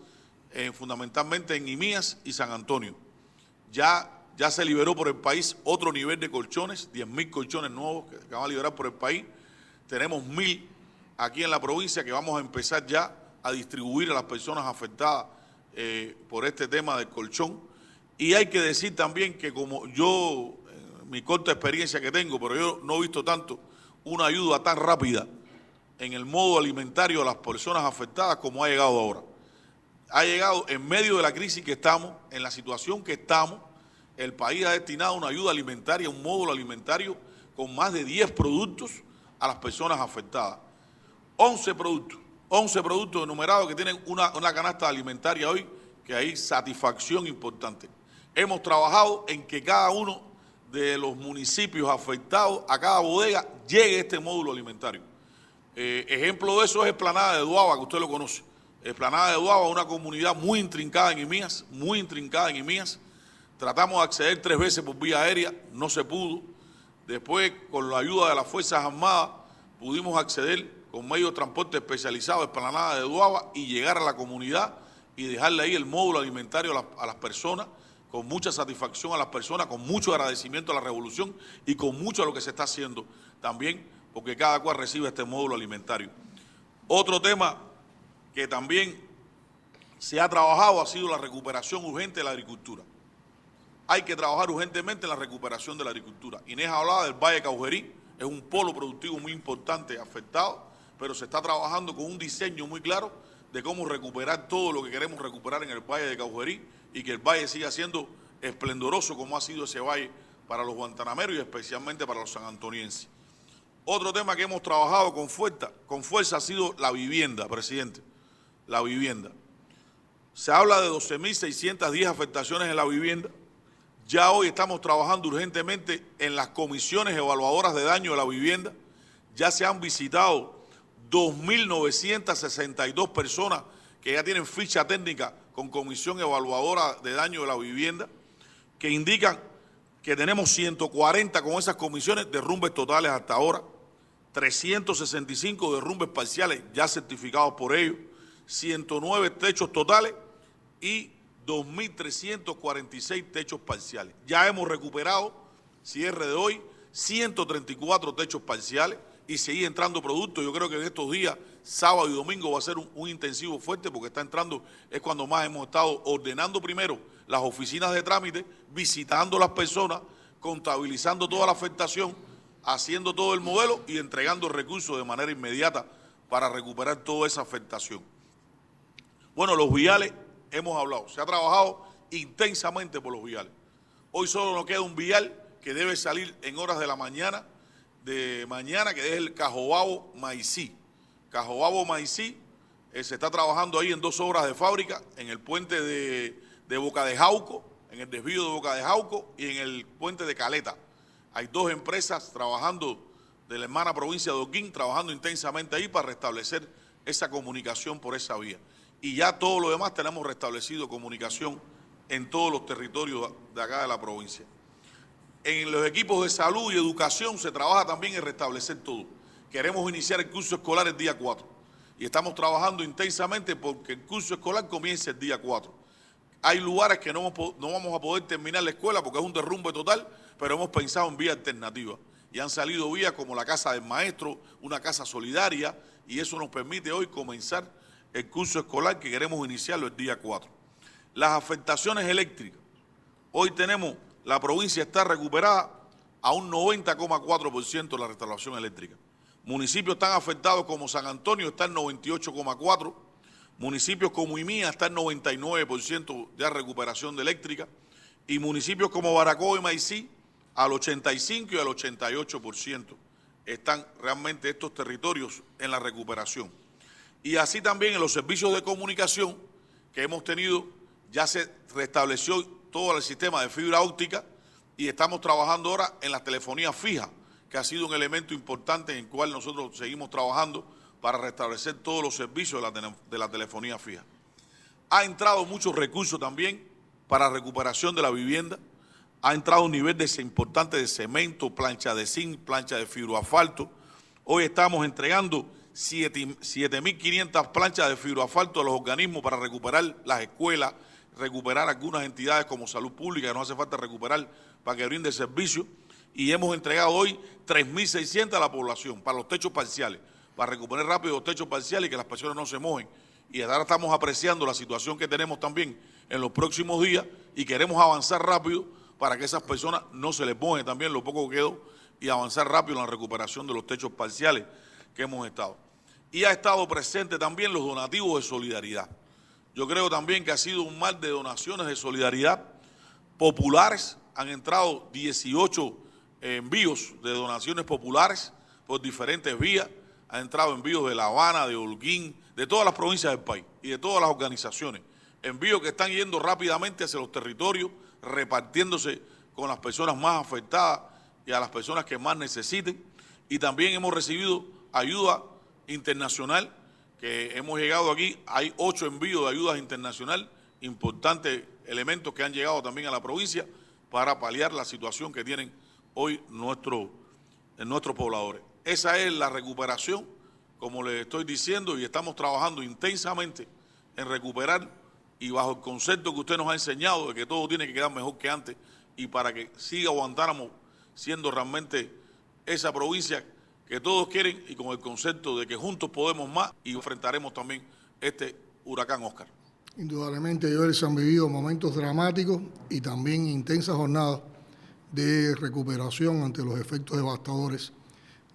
fundamentalmente en Imías y San Antonio. Ya se liberó por el país otro nivel de colchones, 10.000 colchones nuevos que van a liberar por el país. Tenemos 1.000 aquí en la provincia que vamos a empezar ya a distribuir a las personas afectadas por este tema del colchón. Y hay que decir también que como yo, mi corta experiencia que tengo, pero yo no he visto tanto una ayuda tan rápida en el modo alimentario a las personas afectadas como ha llegado ahora. Ha llegado en medio de la crisis que estamos, en la situación que estamos, el país ha destinado una ayuda alimentaria, un módulo alimentario con más de 10 productos a las personas afectadas. 11 productos enumerados que tienen una canasta alimentaria hoy, que hay satisfacción importante. Hemos trabajado en que cada uno de los municipios afectados, a cada bodega, llegue este módulo alimentario. Ejemplo de eso es Esplanada de Duaba, que usted lo conoce. Esplanada de Duaba, una comunidad muy intrincada en Imías, Tratamos de acceder 3 veces por vía aérea, no se pudo. Después, con la ayuda de las Fuerzas Armadas, pudimos acceder con medios de transporte especializados a Esplanada de Duaba y llegar a la comunidad y dejarle ahí el módulo alimentario a las personas, con mucha satisfacción a las personas, con mucho agradecimiento a la revolución y con mucho a lo que se está haciendo también, porque cada cual recibe este módulo alimentario. Otro tema que también se ha trabajado ha sido la recuperación urgente de la agricultura. Hay que trabajar urgentemente en la recuperación de la agricultura. Inés hablaba del Valle de Caujerí, es un polo productivo muy importante afectado, pero se está trabajando con un diseño muy claro de cómo recuperar todo lo que queremos recuperar en el Valle de Caujerí y que el valle siga siendo esplendoroso como ha sido ese valle para los guantanameros y especialmente para los sanantonienses. Otro tema que hemos trabajado con fuerza ha sido la vivienda, presidente, la vivienda. Se habla de 12.610 afectaciones en la vivienda. Ya hoy estamos trabajando urgentemente en las comisiones evaluadoras de daño de la vivienda. Ya se han visitado 2.962 personas que ya tienen ficha técnica con comisión evaluadora de daño de la vivienda, que indican que tenemos 140 con esas comisiones derrumbes totales hasta ahora, 365 derrumbes parciales ya certificados por ellos, 109 techos totales y 2.346 techos parciales. Ya hemos recuperado, cierre de hoy, 134 techos parciales y sigue entrando productos. Yo creo que en estos días, sábado y domingo, va a ser un intensivo fuerte porque está entrando, es cuando más hemos estado ordenando primero las oficinas de trámite, visitando a las personas, contabilizando toda la afectación, haciendo todo el modelo y entregando recursos de manera inmediata para recuperar toda esa afectación. Bueno, los viales, hemos hablado, se ha trabajado intensamente por los viales. Hoy solo nos queda un vial que debe salir en horas de la mañana, que es el Cajobabo Maicí. Cajobabo Maicí, se está trabajando ahí en 2 obras de fábrica, en el puente de Boca de Jauco, en el desvío de Boca de Jauco y en el puente de Caleta. Hay 2 empresas trabajando de la hermana provincia de Holguín, trabajando intensamente ahí para restablecer esa comunicación por esa vía. Y ya todo lo demás tenemos restablecido comunicación en todos los territorios de acá de la provincia. En los equipos de salud y educación se trabaja también en restablecer todo. Queremos iniciar el curso escolar el día 4 y estamos trabajando intensamente porque el curso escolar comience el día 4. Hay lugares que no vamos a poder terminar la escuela porque es un derrumbe total, pero hemos pensado en vías alternativas. Y han salido vías como la casa del maestro, una casa solidaria, y eso nos permite hoy comenzar el curso escolar que queremos iniciarlo el día 4. Las afectaciones eléctricas. Hoy la provincia está recuperada a un 90,4% de la restauración eléctrica. Municipios tan afectados como San Antonio está en 98,4%. Municipios como Imía está en 99% de recuperación de eléctrica. Y municipios como Baracoa y Maicí al 85% y al 88%. Están realmente estos territorios en la recuperación. Y así también en los servicios de comunicación que hemos tenido, ya se restableció todo el sistema de fibra óptica y estamos trabajando ahora en la telefonía fija, que ha sido un elemento importante en el cual nosotros seguimos trabajando para restablecer todos los servicios de la telefonía fija. Ha entrado muchos recursos también para recuperación de la vivienda, ha entrado un nivel importante de cemento, plancha de zinc, plancha de fibroasfalto. Hoy estamos entregando 7.500 planchas de fibroasfalto a los organismos para recuperar las escuelas, recuperar algunas entidades como salud pública que no hace falta recuperar para que brinde servicio, y hemos entregado hoy 3.600 a la población para los techos parciales, para recuperar rápido los techos parciales y que las personas no se mojen. Y ahora estamos apreciando la situación que tenemos también en los próximos días y queremos avanzar rápido para que esas personas no se les mojen también lo poco que quedó y avanzar rápido en la recuperación de los techos parciales que hemos estado. Y ha estado presente también los donativos de solidaridad. Yo creo también que ha sido un mar de donaciones de solidaridad populares. Han entrado 18 envíos de donaciones populares por diferentes vías. Han entrado envíos de La Habana, de Holguín, de todas las provincias del país y de todas las organizaciones. Envíos que están yendo rápidamente hacia los territorios, repartiéndose con las personas más afectadas y a las personas que más necesiten. Y también hemos recibido ayuda internacional, que hemos llegado aquí, hay 8 envíos de ayudas internacional, importantes elementos que han llegado también a la provincia para paliar la situación que tienen hoy nuestros pobladores. Esa es la recuperación, como les estoy diciendo, y estamos trabajando intensamente en recuperar y bajo el concepto que usted nos ha enseñado de que todo tiene que quedar mejor que antes y para que siga aguantáramos siendo realmente esa provincia que todos quieren y con el concepto de que juntos podemos más y enfrentaremos también este huracán Óscar. Indudablemente, Joel, se han vivido momentos dramáticos y también intensas jornadas de recuperación ante los efectos devastadores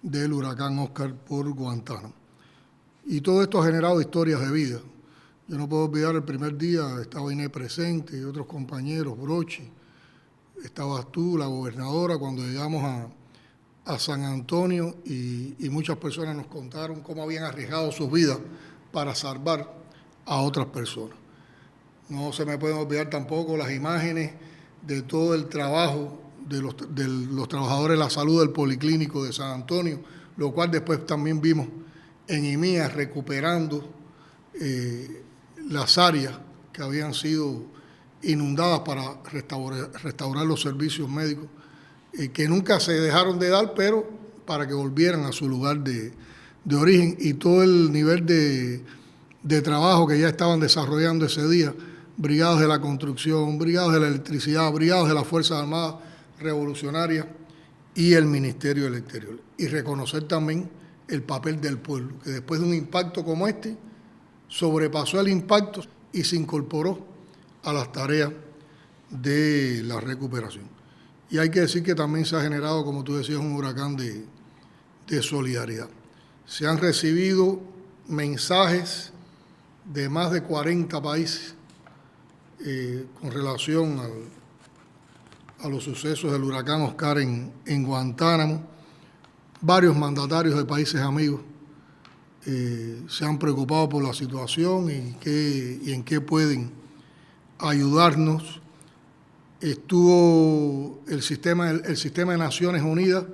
del huracán Óscar por Guantánamo. Y todo esto ha generado historias de vida. Yo no puedo olvidar el primer día, estaba Inés presente y otros compañeros, Brochi, estabas tú, la gobernadora, cuando llegamos a San Antonio y muchas personas nos contaron cómo habían arriesgado sus vidas para salvar a otras personas. No se me pueden olvidar tampoco las imágenes de todo el trabajo de los trabajadores de la salud del Policlínico de San Antonio, lo cual después también vimos en IMIA recuperando las áreas que habían sido inundadas para restaurar los servicios médicos, que nunca se dejaron de dar, pero para que volvieran a su lugar de origen, y todo el nivel de trabajo que ya estaban desarrollando ese día, brigadas de la construcción, brigadas de la electricidad, brigadas de las Fuerzas Armadas Revolucionarias y el Ministerio del Exterior. Y reconocer también el papel del pueblo, que después de un impacto como este, sobrepasó el impacto y se incorporó a las tareas de la recuperación. Y hay que decir que también se ha generado, como tú decías, un huracán de solidaridad. Se han recibido mensajes de más de 40 países con relación a los sucesos del huracán Oscar en Guantánamo. Varios mandatarios de países amigos se han preocupado por la situación y en qué pueden ayudarnos. Estuvo el sistema de Naciones Unidas,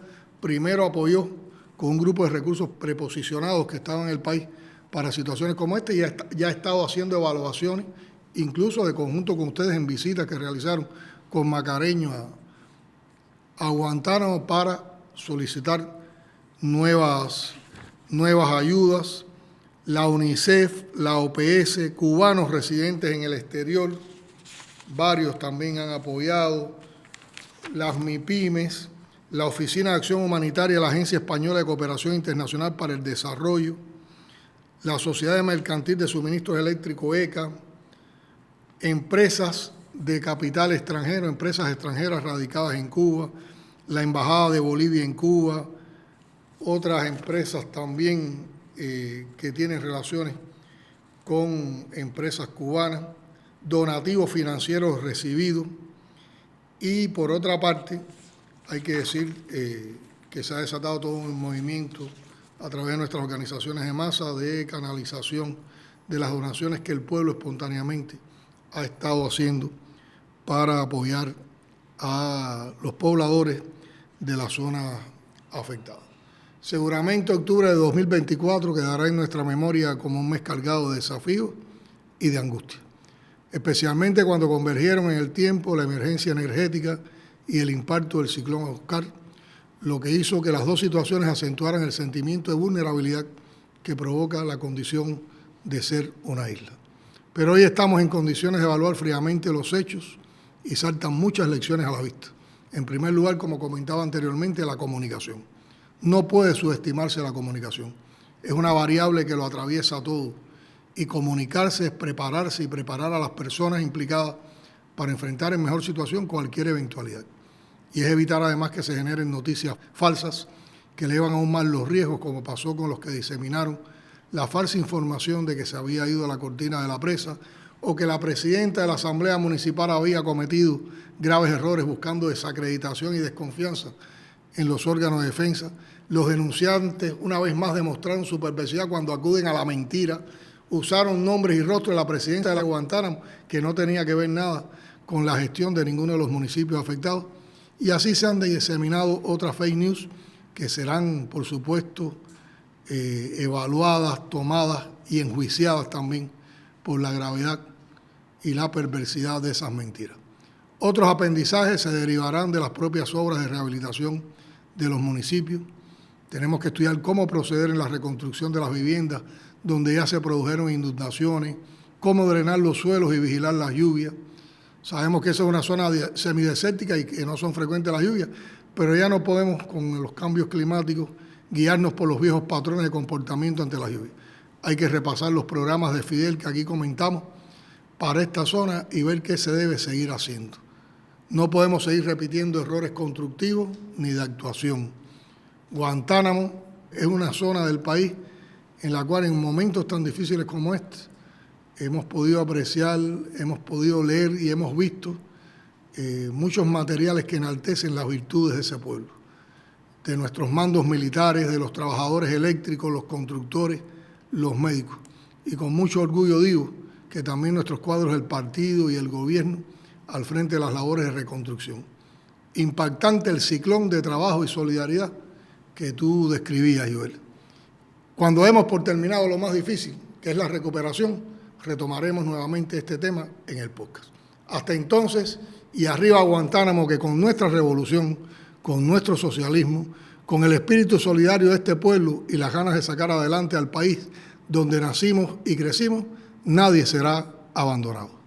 primero apoyó con un grupo de recursos preposicionados que estaban en el país para situaciones como esta, y ya ha estado haciendo evaluaciones, incluso de conjunto con ustedes en visitas que realizaron con Macareño a Guantánamo para solicitar nuevas ayudas. La UNICEF, la OPS, cubanos residentes en el exterior, varios también han apoyado, las MIPYMES, la Oficina de Acción Humanitaria de la Agencia Española de Cooperación Internacional para el Desarrollo, la Sociedad Mercantil de Suministros Eléctricos ECA, empresas de capital extranjero, empresas extranjeras radicadas en Cuba, la Embajada de Bolivia en Cuba, otras empresas también que tienen relaciones con empresas cubanas, donativos financieros recibidos, y por otra parte hay que decir que se ha desatado todo un movimiento a través de nuestras organizaciones de masa de canalización de las donaciones que el pueblo espontáneamente ha estado haciendo para apoyar a los pobladores de la zona afectada. Seguramente octubre de 2024 quedará en nuestra memoria como un mes cargado de desafíos y de angustia, especialmente cuando convergieron en el tiempo la emergencia energética y el impacto del ciclón Oscar, lo que hizo que las dos situaciones acentuaran el sentimiento de vulnerabilidad que provoca la condición de ser una isla. Pero hoy estamos en condiciones de evaluar fríamente los hechos y saltan muchas lecciones a la vista. En primer lugar, como comentaba anteriormente, la comunicación. No puede subestimarse la comunicación. Es una variable que lo atraviesa todo. Y comunicarse es prepararse y preparar a las personas implicadas para enfrentar en mejor situación cualquier eventualidad. Y es evitar además que se generen noticias falsas que elevan aún más los riesgos, como pasó con los que diseminaron la falsa información de que se había ido a la cortina de la presa, o que la presidenta de la Asamblea Municipal había cometido graves errores buscando desacreditación y desconfianza en los órganos de defensa. Los denunciantes, una vez más, demostraron su perversidad cuando acuden a la mentira. Usaron nombres y rostros de la presidenta de la Guantánamo, que no tenía que ver nada con la gestión de ninguno de los municipios afectados. Y así se han diseminado otras fake news que serán, por supuesto, evaluadas, tomadas y enjuiciadas también por la gravedad y la perversidad de esas mentiras. Otros aprendizajes se derivarán de las propias obras de rehabilitación de los municipios. Tenemos que estudiar cómo proceder en la reconstrucción de las viviendas donde ya se produjeron inundaciones, cómo drenar los suelos y vigilar las lluvias. Sabemos que esa es una zona semidesértica y que no son frecuentes las lluvias, pero ya no podemos, con los cambios climáticos, guiarnos por los viejos patrones de comportamiento ante la lluvia. Hay que repasar los programas de Fidel que aquí comentamos para esta zona y ver qué se debe seguir haciendo. No podemos seguir repitiendo errores constructivos ni de actuación. Guantánamo es una zona del país en la cual en momentos tan difíciles como este hemos podido apreciar, hemos podido leer y hemos visto muchos materiales que enaltecen las virtudes de ese pueblo, de nuestros mandos militares, de los trabajadores eléctricos, los constructores, los médicos. Y con mucho orgullo digo que también nuestros cuadros del partido y el gobierno al frente de las labores de reconstrucción. Impactante el ciclón de trabajo y solidaridad que tú describías, Joel. Cuando demos por terminado lo más difícil, que es la recuperación, retomaremos nuevamente este tema en el podcast. Hasta entonces, y arriba Guantánamo, que con nuestra revolución, con nuestro socialismo, con el espíritu solidario de este pueblo y las ganas de sacar adelante al país donde nacimos y crecimos, nadie será abandonado.